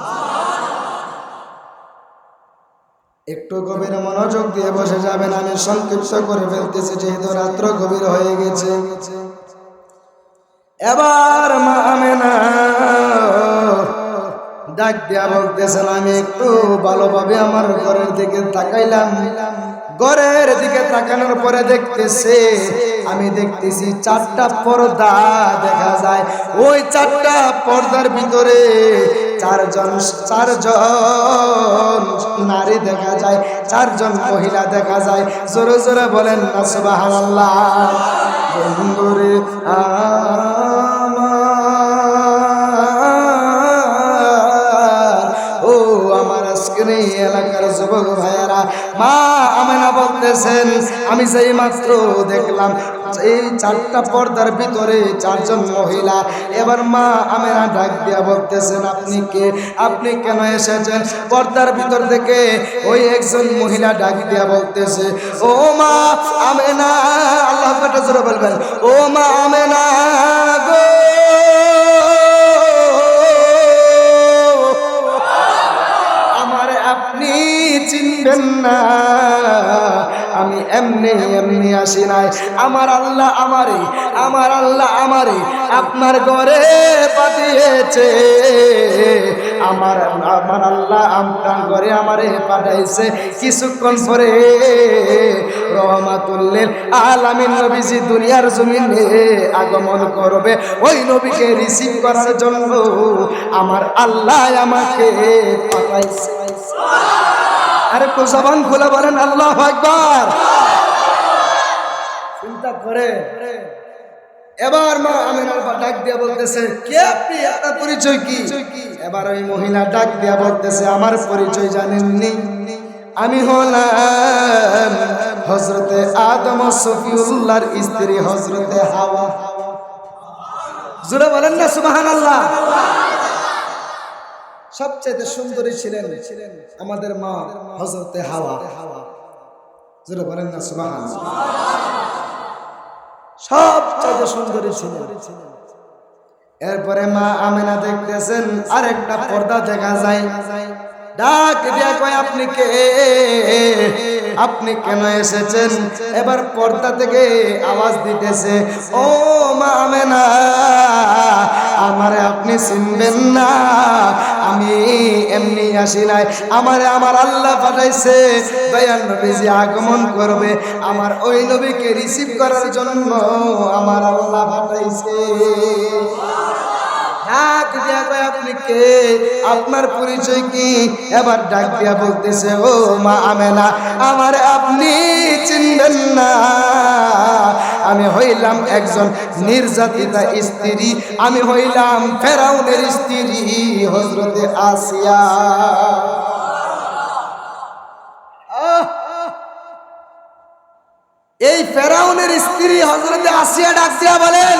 একটু গভীর মনোযোগ দিয়ে বসে যাবেন, আমি সংক্ষিপ্ত করে ফেলতেছি যেহেতু রাত্র গভীর হয়ে গেছে। এবার মা আমেনা ডাক দিয়া বলতেছেন, আমি একটু ভালোভাবে আমার ঘরের দিকে তাকাইলাম, ঘরের দিকে তাকানোর পরে দেখতেছে, আমি দেখতেছি 4টা পর্দা দেখা যায়। ওই 4টা পর্দার ভিতরে চারজন নারী দেখা যায়, 4জন মহিলা দেখা যায়। জোরে জোরে বলেন না সুবহানাল্লাহ। বন্ধুরে এলাকার যুবক ভাইয়েরা, মা আমেনা বলতেছেন, আমি যেই মাত্র দেখলাম এই 4টা পর্দার ভিতরে 4জন মহিলা। এবার মা আমেনা ডাক দিয়া বলতেছেন, আপনি কে? আপনি কেন এসেছেন? পর্দার ভিতর থেকে ওই একজন মহিলা ডাক দিয়া বলতেছে, ও মা আমেনা, আল্লাহ পাক জোরে বলবেন, ও মা আমেনা গো, আপনি চিনবেন না, আমি এমনি এমনি আসি নাই, আমার আল্লাহ আমারে আপনার ঘরে পাঠিয়েছে, আমার আল্লাহ আপনার ঘরে আমারে পাঠাইছে। কিছুক্ষণ পরে রহমাতুল লিল আলামিন নবীজি দুনিয়ার জমিনে আগমন করবে, ওই নবীকে রিসিভ করার জন্য আমার আল্লাহ আমাকে পাঠাইছে। আরে তো জবান খুলে বলেন আল্লাহু আকবার। চিন্তা করে এবার মা আমেনার ডাক দিয়া বলতেছে, কে আপনি? আপনার পরিচয় কি? এবার ওই মহিলা ডাক দিয়া বলতেছে, আমার পরিচয় জানেননি, আমি হলাম হযরতে আদম সফিউল্লাহর স্ত্রী হযরতে হাওয়া। জোরে বলেন না সুবহানাল্লাহ। সবচেয়ে সুন্দরী ছিলেন আমাদের মা হযরতে হাওয়া। জোরে বলেন না সুবহানাল্লাহ। সবচেয়ে সুন্দরী ছিলেন। এরপরে মা আমেনা দেখতেছেন আরেকটা পর্দা দেখা যায়, ডাক দিয়া কয়, আপনি কে? আপনি কেন এসেছেন? এবার পর্দা থেকে আওয়াজ দিতেছে, ও মা আমেনা, আমারে আপনি চিনবেন না, আমি এমনি আসি নাই, আমারে আমার আল্লাহ পাঠাইছে, দয়াল নবীজি আগমন করবে, আমার ওই নবীকে রিসিভ করার জন্য আমার আল্লাহ পাঠাইছে। ডাক দিয়া কয়, আপনি কে, আপনার পরিচয় কি? এবার ডাক দিয়া বলতেছে, ও মা আমেনা, আমার আপনি চিনবেন না, আমি হইলাম একজন নির্যাতিতা স্ত্রী, আমি হইলাম ফেরাউনের স্ত্রী হযরতে আসিয়া। এই ফেরাউনের স্ত্রী হযরতে আসিয়া ডাক দিয়া বলেন,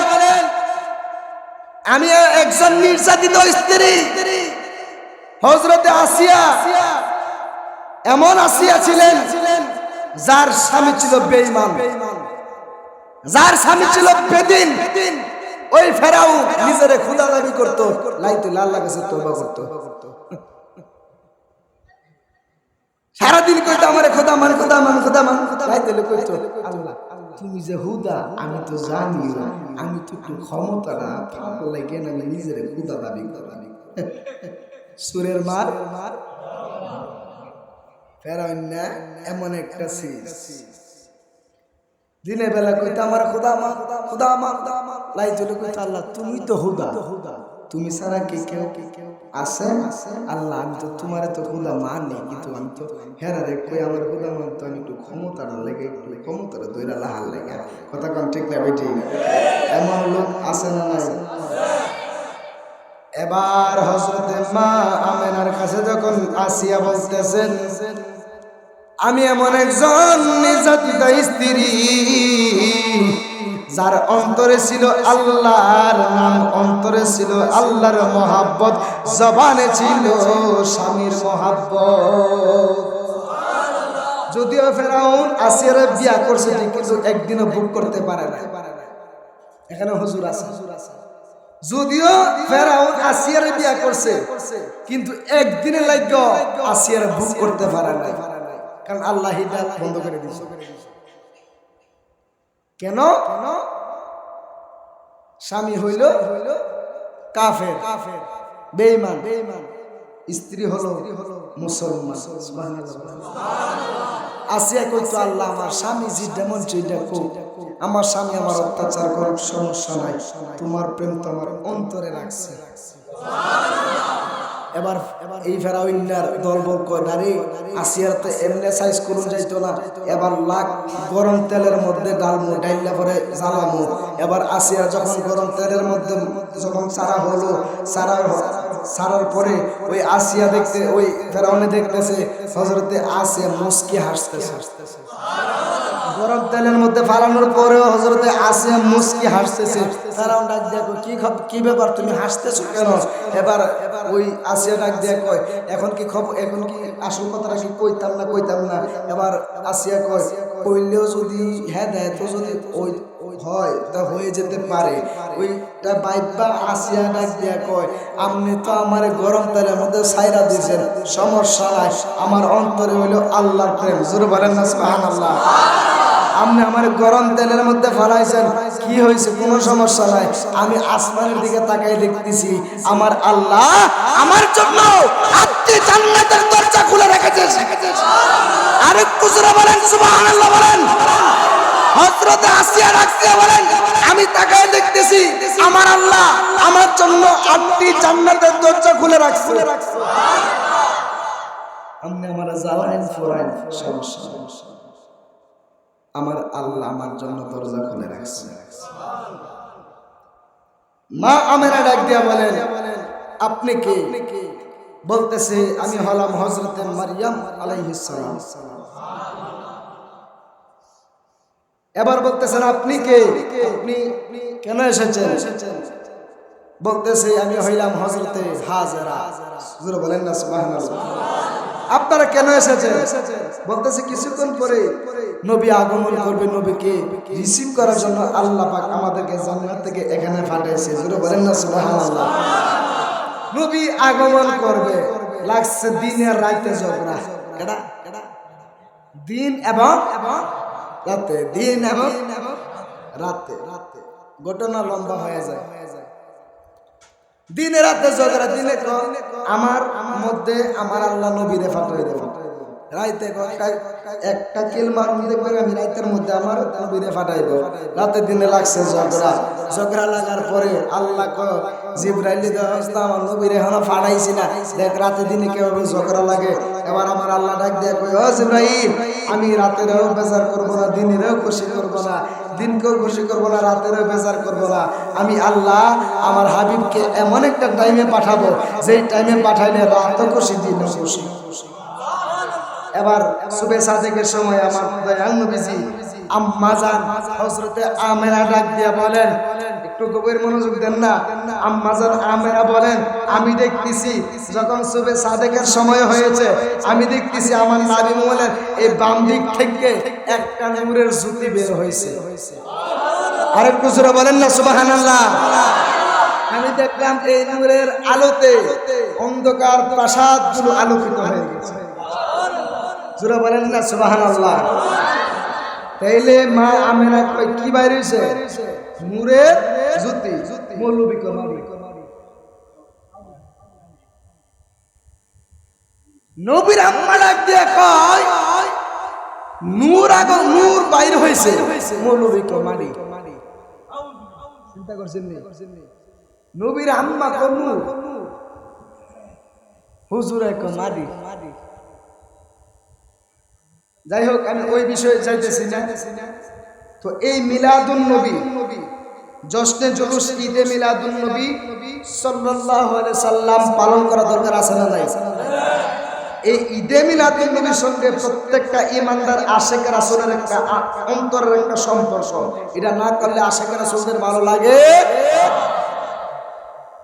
আমি একজন নির্যাতিত স্ত্রী। হযরতে আসিয়া এমন আসিয়া ছিলেন যার স্বামী ছিল বেঈমান, যার স্বামী ছিল বেদিন। ওই ফেরাউন নিজের খোদা দাবি করত, লাইতো আল্লাহর কাছে তওবা করত, সারাদিন কইতো আমার খোদা মান, খোদা মান, খোদা মান, লাইতো কইতো আল্লাহ তুমি যে হুদা আমি তো জানি, আমি তো একটু ক্ষমতা না ভালো লাগে না, আমি নিজের খোদা দাবি করি। সুরের মার ফেরাউন না এমন একটা সিস, দিনের বেলা কইতো আমার খোদা মান, খোদা মান, লাইতো কইতো আল্লাহ তুমি তো হুদা, তুমি ছাড়া কি কেউ আছে? আল্লাহ আমি তো তোমার তো খোদা মানি, কিন্তু আমি তো হেরারে কই আমার খোদা মান, তো আমি একটু ক্ষমতাটা লেগে, একটু ক্ষমতাটা দইরা লাহার লেগে। কথা কোন ঠিক না বেটি? এমন লোক আছে না নাই? এবার হযরতে মা আমেনার কাছে যখন আসিয়া বলতেছেন, আমি এমন একজন নির্যাতিতা স্ত্রী যার অন্তরে ছিল আল্লাহর নাম, অন্তরে ছিল আল্লাহর মহাব্বত, জবানে ছিল স্বামীর মহাব্বত। যদিও ফেরাউন আসিয়ার বিয়া করছে কিন্তু একদিনও ভোগ করতে পারে না। এখানে হুজুর আছে, যদিও ফেরাউন আসিয়ার বিয়া করছে কিন্তু একদিনে লাগবে আসিয়ার ভোগ করতে পারে না, কারণ আল্লাহ হিদায়াত বন্ধ করে দিয়েছে। কেন? স্বামী হইল কাফের, বেঈমান, স্ত্রী হলো মুসলমান। আসিয়া কইতো আল্লাহ আমার স্বামী যেটা মন চাইটা কও, আমার স্বামী আমার অত্যাচার করুক, সমস্যা নাই, তোমার প্রেম তো আমার অন্তরে রাখছে। এবার এই ফেরাউনের দলবল কয় নারী আসিয়ার তো এমনি সাইজ করুন যাইতো না, এবার লাখ গরম তেলের মধ্যে ডালমু, ডাইলা পরে জ্বালামু। এবার আসিয়া যখন গরম তেলের মধ্যে যখন সারা হলো, সারার পরে ওই আসিয়া দেখতে, ওই ফেরাউনে দেখতেছে হযরতে আসিয়া মুস্কি হাসতেছে। গরম তেলের মধ্যে ফালানোর পরে হযরতে আসিয়া মুস্কি হাসতেছে। ফেরাউন ডাক দেখো কি ব্যাপার, তুমি হাসতেছো কেন? এবার ওই আসিয়া ডাক দিয়ে কয়, এখন কি খবর, এখন কি আসল কথাটা কি কইতাম না। এবার আসিয়া কয়, কইলেও যদি হ্যাঁ দেয় তো যদি ওই হয় তা হয়ে যেতে পারে। ওইটা বাইবা আসিয়া ডাক দিয়া কয়, আপনি তো আমার গরম তেলের মধ্যে ছাইরা দিয়েছেন, সমস্যা নাই, আমার অন্তরে হইল আল্লাহর প্রেম। জোরে বলেন না সুবহানাল্লাহ। আপনি আমার গরম তেলের মধ্যে ফেলাইছেন, কি হয়েছে? কোনো সমস্যা নাই, আমি আসমানের দিকে তাকাই দেখতেছি আমার আল্লাহ আমার জন্য আত্মীয় জান্নাতের দরজা খুলে রেখেছে। আরেকটু জোরে বলেন সুবহানাল্লাহ বলেন। হযরতে আসিয়া রাখতে বলেন, আমি তাকাই দেখতেছি আমার আল্লাহ আমার জন্য আত্মীয় জান্নাতের দরজা খুলে রাখছে। আপনি আমার জ্বালাইন ফুরাইন, সমস্যা আমার আল্লাহ আমার জন্য দরজা খুলে রাখছে। মা আমেনা ডাক দিয়া বলেন, আপনি কে? বলতেছে আমি হলাম হযরতে মারইয়াম আলাইহিস সালাম। এবার বলতেছেন আপনি কে, আপনি কেন এসেছেন? বলতেছে আমি হইলাম হযরতে হাজেরা। জোরে বলেন না সুবহানাল্লাহ। আপনারা কেন এসেছেন? বলতেছে কিছুক্ষণ পরে নবী আগমন করবে, নবীকে রিসিভ করার জন্য আল্লাহ পাক আমাদেরকে জান্নাত থেকে এখানে পাঠাইছে। জোরে বলেন না সুবহানাল্লাহ। নবী আগমন করবে, লাগছে দিনের রাতে ঝগড়া। কেডা? দিন এবং রাতে, দিন এবং রাতে, ঘটনা লম্বা হয়ে যায়। দিনে রাতে ঝগড়া, দিনে আমার মধ্যে আমার আল্লাহ নবীরে পাঠিয়ে দেব, রাইতে একটা কিল মারুন দেখবেন আমি রাইতের মধ্যে আমার নবীরে ফাটাইব। রাতের দিনে লাগছে ঝগড়া লাগার পরে আল্লাহ জিবরাইল আমার নবীরে এখনো ফাটাইছি না, দেখ রাতের দিনে কিভাবে ঝগড়া লাগে। এবার আমার আল্লাহ ডাক দিয়ে কই, ও জিবরাইল, আমি রাতেরও বেজার করবো না, দিনেরও খুশি করবো না, দিনকেও খুশি করবো না, রাতেরও বেজার করবো না। আমি আল্লাহ আমার হাবিবকে এমন একটা টাইমে পাঠাবো যেই টাইমে পাঠাইলে রাতও খুশি, দিনও খুশি। এবার সুবে সাদেকের সময় আমার দয়াল নবীজি আম্মা জান হযরতে আমেনা ডাক দিয়ে বলেন, একটু গভীর মনোযোগ দেন না। আম্মা জান আমেনা বলেন, আমি দেখতেছি যখন সুবে সাদেকের সময় হয়েছে, আমি দেখতেছি আমার নবী মোহাম্মদের এই বাম দিক থেকে একটা নূরের জ্যোতি বের হয়েছে। আরেকটু জোরে বলেন না সুবহানাল্লাহ। আমি দেখলাম এই নূরের আলোতে অন্ধকার প্রাসাদগুলো আলোকিত হয়ে গেছে। জোরে বলেন না সুবহানাল্লাহ। তাইলে মা আমেনা কই কি বাইর হইছে? নূরের জ্যোতি, মৌলবী কুমারী। নবীর আম্মা ডাক দিয়ে কয়, নূর আগো নূর বাইর হইছে, মৌলবী কুমারী। চিন্তা করছেন নি? নবীর আম্মা কোন নূর, হুজুরে কুমারী। যাই হোক, আমি ওই বিষয়ে যাইতেছি না। তো এই মিলাদুন নবী, জশ্নে জুলুস, ঈদে মিলাদুন নবী সাল্লাল্লাহু আলাইহি সাল্লাম পালন করা দরকার আছে না নাই? এই ঈদে মিলাদুন নবীর সঙ্গে প্রত্যেকটা ঈমানদার আশিক রাসূলের একটা অন্তরের একটা সম্পর্ক। এটা না করলে আশিক রাসূলদের ভালো লাগে?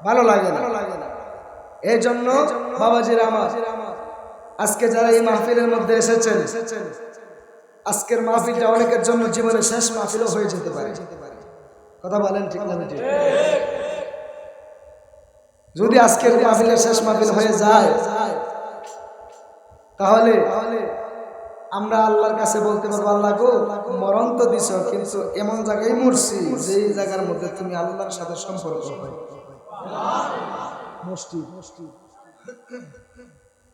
ভালো লাগে না। এই জন্য বাবাজিরা আমার, আজকে যারা এই মাহফিলের মধ্যে এসেছেন, আজকের মাহফিলটা অনেকের জন্য জীবনের শেষ মাহফিলও হয়ে যেতে পারে। কথা বলেন ঠিক না? যদি আজকের মাহফিলের শেষ মাহফিল হয়ে যায়, তাহলে আমরা আল্লাহর কাছে বলতে পারবো, আল্লাহ গো, মরণ তো দিছ, কিন্তু এমন জায়গায় মরছি যেই জায়গার মধ্যে তুমি আল্লাহর সাথে সম্পর্ক হয়।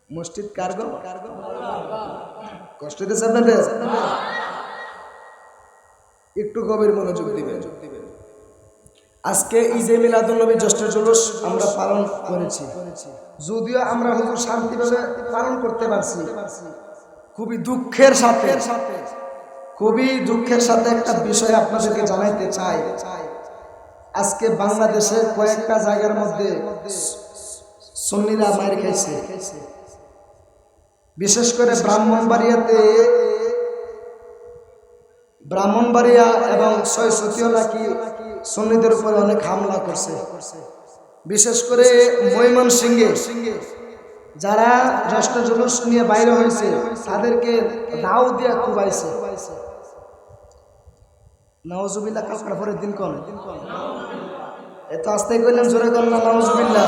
মসজিদ কার গো? কষ্ট দিতেছে আপনাদের? একটু গভীর মনোযোগ দিবেন। আজকে ঈদে মিলাদুন নবী জশ্নে জুলুস আমরা পালন করেছি, যদিও আমরা হুজুর শান্তিভাবে পালন করতে পারছি। খুবই দুঃখের সাথে একটা বিষয় আপনাদেরকে জানাইতে চাই। আজকে বাংলাদেশে কয়েকটা জায়গার মধ্যে সুন্নিরা মার খাইছে, বিশেষ করে ব্রাহ্মণবাড়িয়া এবং ছয়শতীয় নাকি সুন্নিদের উপরে অনেক হামলা করছে। বিশেষ করে ময়মনসিংহে যারা জশ্নে জুলুস নিয়ে বাইরে হয়েছে, তাদেরকে দাও দিয়া কুবাইছে। নাউজুবিল্লাহ। কালকার পরের দিন কোন এত আস্তে কইলাম, জোরে করলাম না, নাউজুবিল্লাহ।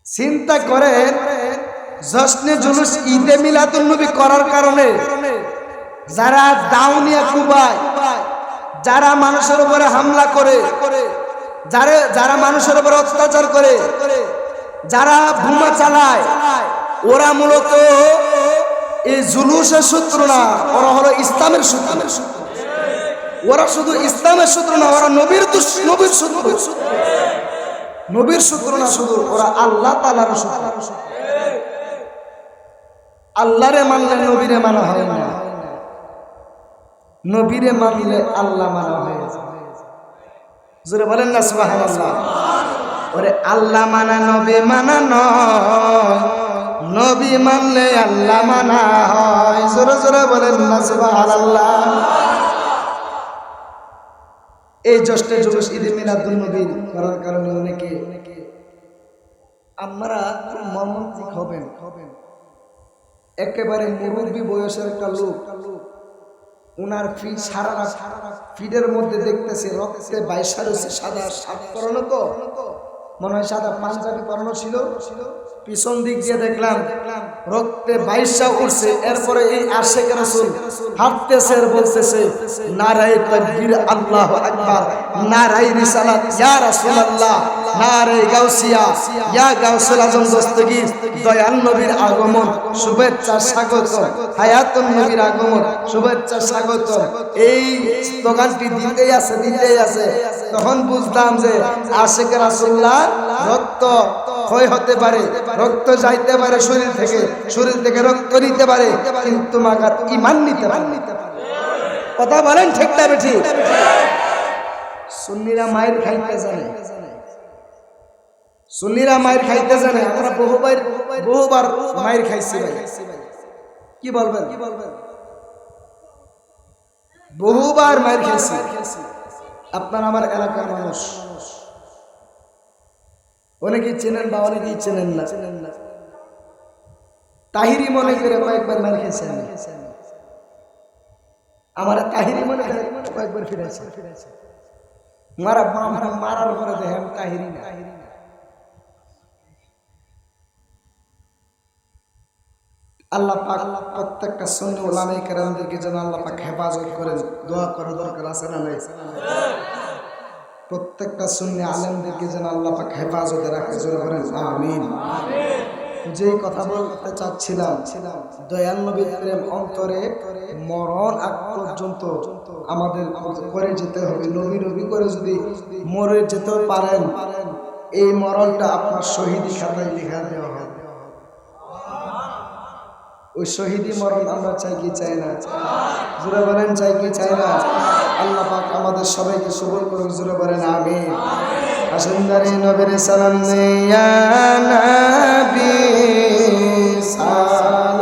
চিন্তা করেন, জশ্নে জুলুস ঈদে মিলাদুন নবী করার কারণে যারা দাউনিয়া কুবায়, যারা মানুষের উপরে হামলা করে, যারা মানুষের উপরে অত্যাচার করে, যারা বোমা চালায়, ওরা মূলত এই জুলুসের শত্রু না, ওরা হলো ইসলামের শত্রু। ওরা শুধু ইসলামের শত্রু না, ওরা নবীর শত্রু। নবীর শত্রু না শুধু, ওরা আল্লাহ তাআলার শত্রু। আল্লাহরে মানলে নবীরে মানা হয় না, নবীরে মানলে আল্লাহ মানা হয়। জোরে বলেন না সুবহানাল্লাহ। ওরে আল্লাহ মানা নবী মানা নয়, নবী মানলে আল্লাহ মানা হয়। জোরে জোরে বলেন না সুবহানাল্লাহ। এই জশ্নে জুলুস ঈদে মিলাদুন নবী করার কারণে অনেকে আমরা মর্মান্তিক হবেন। একেবারে মুরব্বী বয়সের একটা লোক, উনার সারা ফিডের মধ্যে দেখতেছে রক্তে বাইসা রয়েছে, সাদা শার্ট পরানো তো মনে হয় সাদা পাঞ্জাবি পরানো ছিল, পিছন দিক দিয়ে দেখলাম রক্তে বাইশা উঠছে। এরপরে এই আশিক রাসূল হাঁটতেছে আর বলতেছে নারায়ে তাকবীর আল্লাহু আকবার, নারায়ে রিসালাত ইয়া রাসূলুল্লাহ, নারায়ে গাউসিয়া ইয়া গাউসুল আজম দস্তগীর। দয়াল নবীর আগমন, শুভেচ্ছা স্বাগতম, হায়াতুন নবীর আগমন, শুভেচ্ছা স্বাগতম, এই স্লোগানটি দিতেই আছে। তখন বুঝলাম যে আশিক রাসূলুল্লাহ রক্ত ক্ষয় হতে পারে, রক্ত যাইতে পারে শরীর থেকে রক্ত নিতে পারে, কিন্তু মাগার ঈমান নিতে পারে। কথা বলেন ঠিক না ঠিক? সুন্নিরা মায়ের খাইতে জানে, সুন্নিরা মায়ের খাইতে জানে। আমরা বহুবার মায়ের খাইছি ভাই, কি বলবেন? বহুবার মায়ের খাইছি। আপনার আমার এলাকার মানুষ অনেকেই চেনেন বা অনেকেই চেনেন না। তাহিরি মনে করে কয়েকবার মার খেয়েছে, আমার তাহিরি মনে করে কয়েকবার ফিরেছে। মারার পরে দেখেন তাহিরি না। আল্লাহ পাক প্রত্যেকটা সুন্নি উলামায়ে কেরামদেরকে যেন আল্লাহ পাক হেফাজত করেন। দোয়া করা দরকার আছে না নাই? প্রত্যেকটা সুন্নি আলেমদেরকে যেন আল্লাহ পাক হেফাজতে রাখে, জোরে বলেন আমিন। যে কথা বলতে চাচ্ছিলাম, দয়াল নবীর প্রেম অন্তরে মরণ আগ পর্যন্ত আমাদের করে যেতে হবে। নবী করে যদি মরে যেতে পারেন, এই মরণটা আপনার শহীদি খাতায় লেখা দেওয়া হবে। ওই শহীদি মরণ আমরা চাই কি চাই না? জোরে বলেন চাই কি চাই না? আল্লাহ পাক আমাদের সবাইকে কবুল করুন, জোরে বলেন আমিন। আসুন দাঁড়ি নবীর সালাম নেই, ইয়া নবী সালাম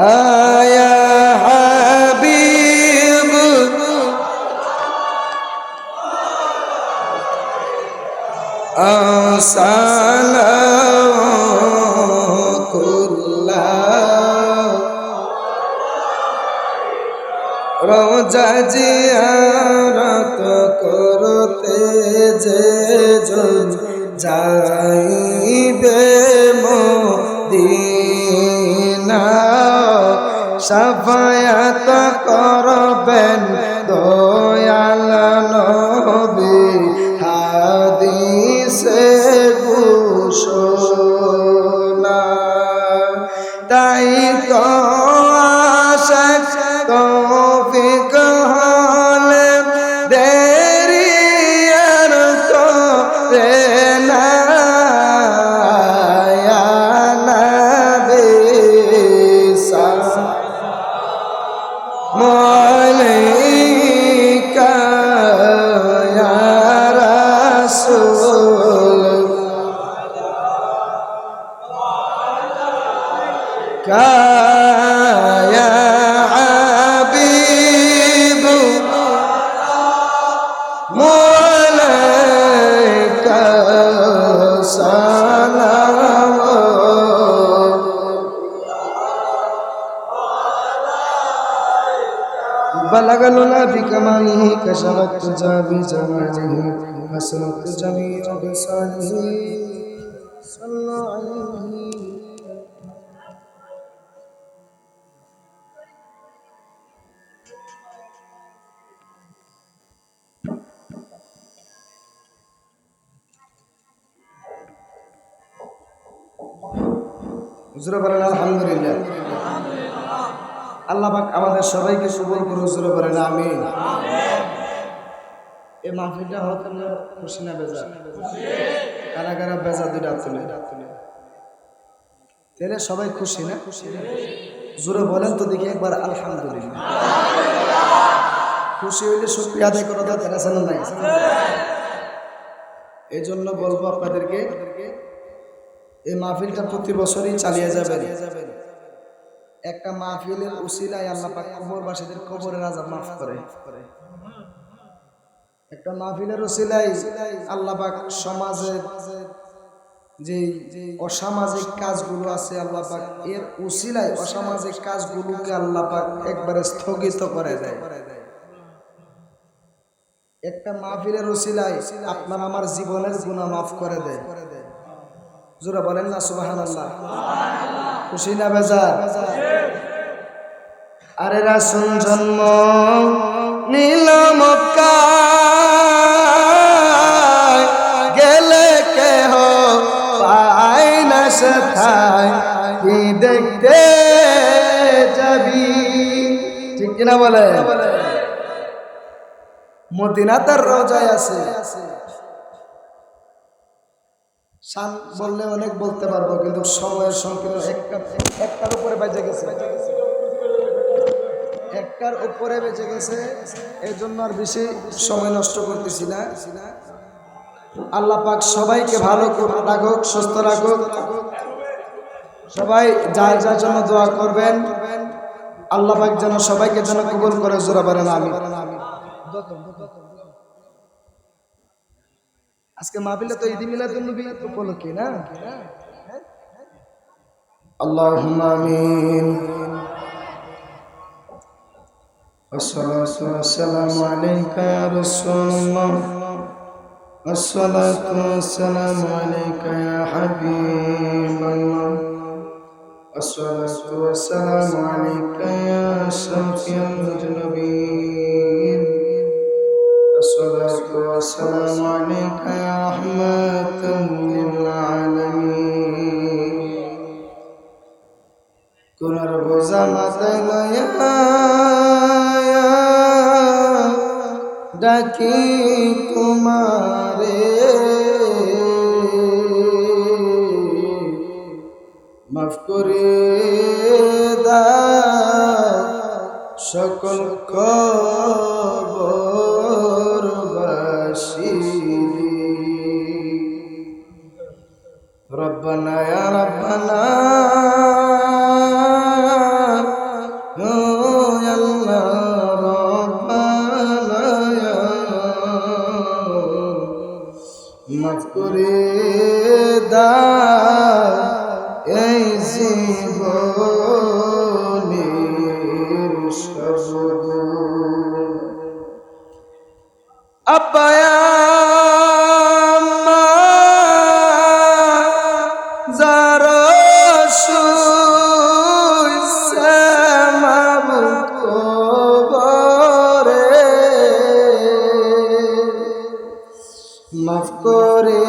আয়া হাবিব রোজা জিয়ারত করতে যে যাইবে মদিনা, শাফায়াত করবেন দয়াল নবী, হাদিসে ঘোষণা। তাই তো আশিক তৌফিক হলে দেরি আর করে না, ইয়া নবী সালাম আলাইকা ইয়া রাসূল ইয়া হাবিব আলাইকা সালাম। بلغ العلا بكماله كشفت تجا بجماله حسنت جميع خصاله صلى عليه। হুজুর বলেন আলহামদুলিল্লাহ। আল্লাহ পাক আমাদের সবাইকে কবুল করুন, হুজুর বলেন আমিন। এই মাহফিলটা হতে খুশি না বেজা? কারা কারা বেজা? দুইটা তুলে তাহলে সবাই খুশি না? জোরে বলেন তো দেখি একবার আলহামদুলিল্লাহ। খুশি হইলে শুকরিয়া আদায় করা দরকার আছে না নাই? এই জন্য বলবো আপনাদেরকে, এই মাহফিলটা প্রতি বছরই চালিয়ে যাবেন। একটা মাহফিলের উসিলায় আল্লাহ পাক কবরবাসীদের কবরের আযাব মাফ করে। একটা মাহফিলের উসিলায় আল্লাহ পাক সমাজের যে অসামাজিক কাজগুলো আছে আল্লাহ পাক এর উসিলায় অসামাজিক কাজগুলোকে আল্লাহ পাক একবারে স্থগিত করে দেয়। একটা মাহফিলের উসিলায় আপনার আমার জীবনের গুনাহ মাফ করে দেয়। জোরে বলেন না সুবহানাল্লাহ। খুশি না বেজার? আরে রাসূল জন্ম নিল মক্কায়, গেলে কেহ পায় না সেথায়, কি দেখতে যাবি? ঠিক কিনা বলে? মদিনা তার রোজায় আছে। শান বললে অনেক বলতে পারবো, কিন্তু সময়ের সংকীর্ণ একটার উপরে বেজে গেছে, একটার উপরে বেজে গেছে। এই জন্য আর বেশি সময় নষ্ট করতেছি না। আল্লাহ পাক সবাইকে ভালো রাখুক, সুস্থ রাখুক। সবাই যার যার জন্য দোয়া করবেন। আল্লাহ পাক যেন সবাইকে যেন কবুল করে। জোরে বলেন আমিন। আজকে মাহফিলে তো ঈদ মিলাদুন নবী উপলক্ষে না? আল্লাহুম্মা আমিন। আসসালাতু ওয়াসসালামু আলাইকা ইয়া রাসূলুল্লাহ, আসসালাতু ওয়াসসালামু আলাইকা ইয়া হাবিবাল্লাহ, আসসালাতু ওয়াসসালামু আলাইকা ইয়া শাফিউল মুজনিবিন, আসসালাতু ওয়াসসালামু আলাইকা ইয়া রাহমাতাল লিল আলামিন। গুনার বোঝা মাথায় লইয়া ডাকি তোমারে, মাফ করে দাও সকল কবরবাসী। রব্বানা ইয়া রব্বানা, মাফ করে দাও এই জীবনের সব গুণ। আব্বা আম্মা যারা শুইছে মাবুদ কবরে, মাফ করে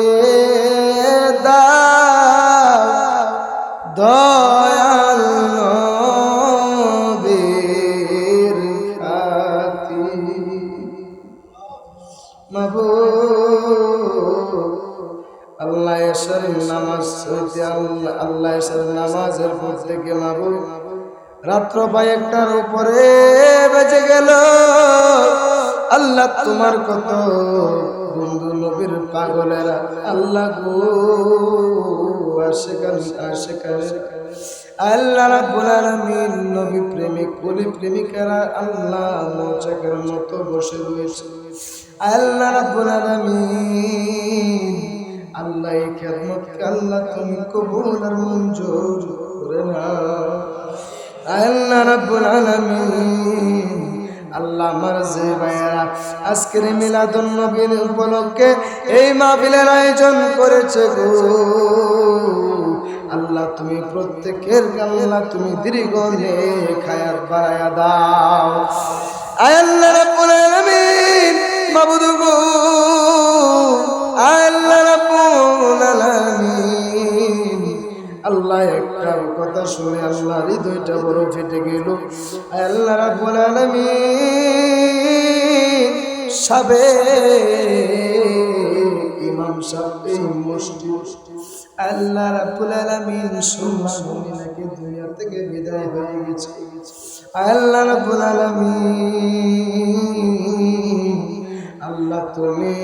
দাও দয়াল নবীর খাতির। মাবুদ আল্লাহ এশারের নামাজ আল্লাহ এশারের নামাজের পর থেকে মাবুদ রাত্র প্রায় 1টার উপরে বেজে গেল। আল্লাহ তোমার কত বন্ধু নবীর পাগলেরা, আল্লাহ গো আশিকান আল্লাহ রাব্বুল আলামিন নবী প্রেমিক ওলি প্রেমিকারা আল্লাহ মৌচাকের মতো বসে রয়েছে। আল্লাহ রাব্বুল আলামিন আল্লাহ এই খেদমতকে আল্লাহ তুমি কবুল আর মঞ্জুর করে নাও। আল্লাহ রাব্বুল আলামিন আল্লাহ আমার যে ভাইয়েরা আজকের মিলাদুন নবীর উপলক্ষে এই মাহফিলের আয়োজন করেছে গো আল্লাহ, তুমি প্রত্যেকের আল্লাহ তুমি দীর্ঘ নেক হায়াত বাড়ায়া দাও। আল্লাহ রাব্বুল আলামিন মাবুদ গো, আল্লাহ রাব্বুল আলামিন আল্লাহ একটা কথা শুনে আল্লাহ হৃদয়টা বড় ফেটে গেল। আল্লাহ রাব্বুল আলামিন সাবেক ইমাম সাহেব মসজিদ আল্লাহ রাব্বুল আলামিন সুন্নাহকে দুনিয়া থেকে বিদায় হয়ে গেছে। আল্লাহ রাব্বুল আলামিন আল্লাহ তুমি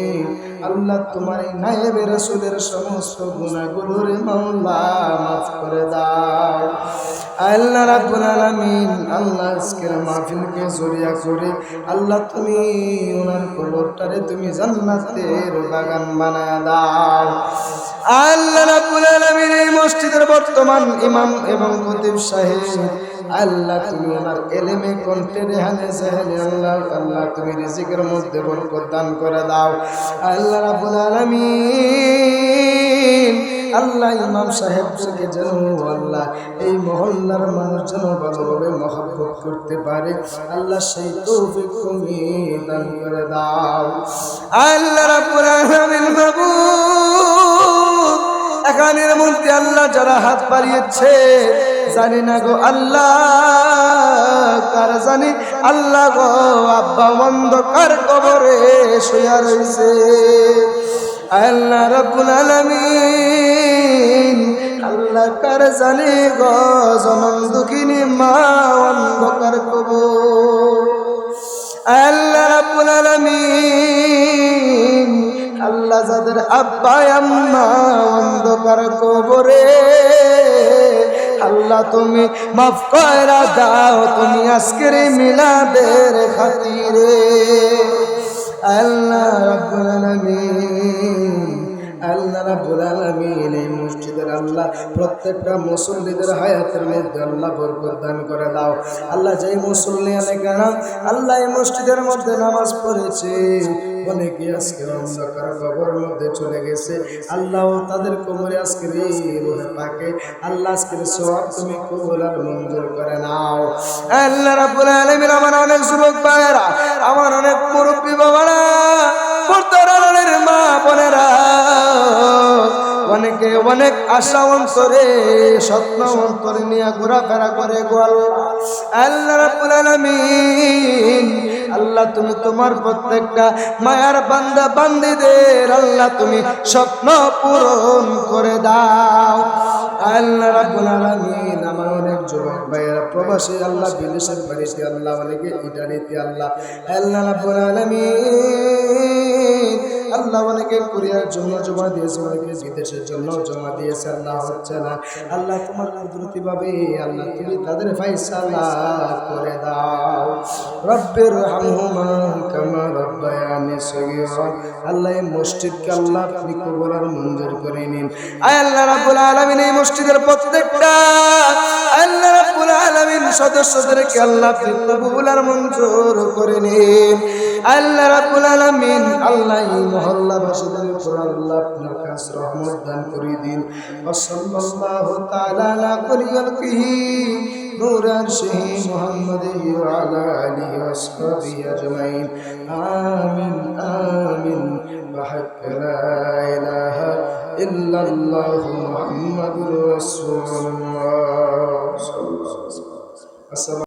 আল্লাহ তোমার নায়েবে রাসূলের সমস্ত গুনাহগুলোরে মাওলা মাফ করে দাও। আল্লাহ রাব্বুল আলামিন আল্লাহ আজকের মাহফিলকে জড়িয়া করে আল্লাহ তুমি ওনার কবরটারে তুমি জান্নাতের বাগান বানায়া দাও। আল্লাহ রাব্বুল আলামিন এই মসজিদের বর্তমান ইমাম এবং খতিব সাহেব, আল্লাহ তুমি ওনার এলেমে কণ্ঠে রেহানে জাহানে আল্লাহ আল্লাহ তুমি রিজিকের মধ্যে বরকত দান করে দাও আল্লাহ রাব্বুল আলামিন। আল্লাহ ইমাম সাহেবকে যেন আল্লাহ এই মহল্লার মানুষ যেন ভালোভাবে মহব্বত করতে পারে আল্লাহ সেই তৌফিক তুমি দান করে দাও আল্লাহ রাব্বুল আলামিন। মাবুদ এখানের মধ্যে আল্লাহ যারা হাত বাড়িয়েছে জানি না গো আল্লাহ কার জানি আল্লাহ গো আব্বা অন্ধকার কবরে শুয়ে রইছে আল্লাহ রাব্বুল আলামিন। আল্লাহ কার জানি গো জনম দুঃখিনী মা অন্ধকার কবর আল্লাহ রাব্বুল আলামিন। আল্লাহ যাদের আব্বা আম্মা অন্ধকার কবরে আল্লাহ তুমি মাফ করে দাও তুমি আজকের মিলাদের খাতিরে আল্লাহ রাব্বুল আলামিন। আল্লাহ রাব্বুল আলামিন এই মসজিদের আল্লাহ প্রত্যেকটা মুসল্লিদের হায়াতের মধ্যে আল্লাহ বরকত দান করে দাও আল্লাহ। যেই মুসল্লি কেন আল্লাহ এই মসজিদের মধ্যে নামাজ পড়েছে অনেকে আজকে অন্ধকার কবরের মধ্যে চলে গেছে আল্লাহ তাদের কবরে আজকে রূহে পাকে আল্লাহ আজকের সওয়াব তুমি কবুল আর মঞ্জুর করে নাও আল্লাহ রাব্বুল আলামিন। আমার অনেক যুবক ভাইয়েরা, আমার অনেক মুরব্বী বাবারা, পর্দার মা বোনেরা, অনেকে অনেক আশা অন্তরে স্বপ্ন অন্তরে নিয়ে ঘোরাফেরা করে গো আল্লাহ রাব্বুল আলামিন। আল্লাহ তুমি তোমার প্রত্যেকটা মায়ার বান্দা বান্দীদের আল্লাহ তুমি স্বপ্ন পূরণ করে দাও আল্লাহ রাব্বুল আলামিন। আমার অনেক যুবক ভাইয়েরা প্রবাসী আল্লাহ বিদেশের বাড়িতে আল্লাহ অনেকে ইটালিতে আল্লাহ আল্লাহ রাব্বুল আলামিন। আল্লাহ অনেকে কোরিয়ার জন্য জমা দিয়েছে, অনেকে বিদেশের জন্য জমা দিয়েছে আল্লাহ হচ্ছে না আল্লাহ তোমার কুদরতি ভাবে আল্লাহ তুমি তাদের ফায়সালা করে দাও রব্বির হামহুমা কামা রাব্বায়ানি সগীরা। আল্লাহ এই মসজিদকে আল্লাহ আপনি কবুল আর মঞ্জুর করে নিন আল্লাহ রাব্বুল আলামিন। এই মসজিদের প্রত্যেকটা আল্লাহ রাব্বুল আলামিন সদস্যদেরকে আল্লাহ আপনি কবুল আর মঞ্জুর করে নিন আল্লাহ রাব্বুল আলামিন। আল্লাহ এই মহল্লাবাসীদের উপর আল্লাহ আপনার কাছে রহমত দান করে দিন। সাল্লাল্লাহু তাআলা আলা খালিকিহি নূর আরশিহি মুহাম্মাদি ওয়া আলা আলিহি ওয়া সাহবিহি আজমাইন আমিন আমিন। وحق لا إله إلا الله محمد رسول الله.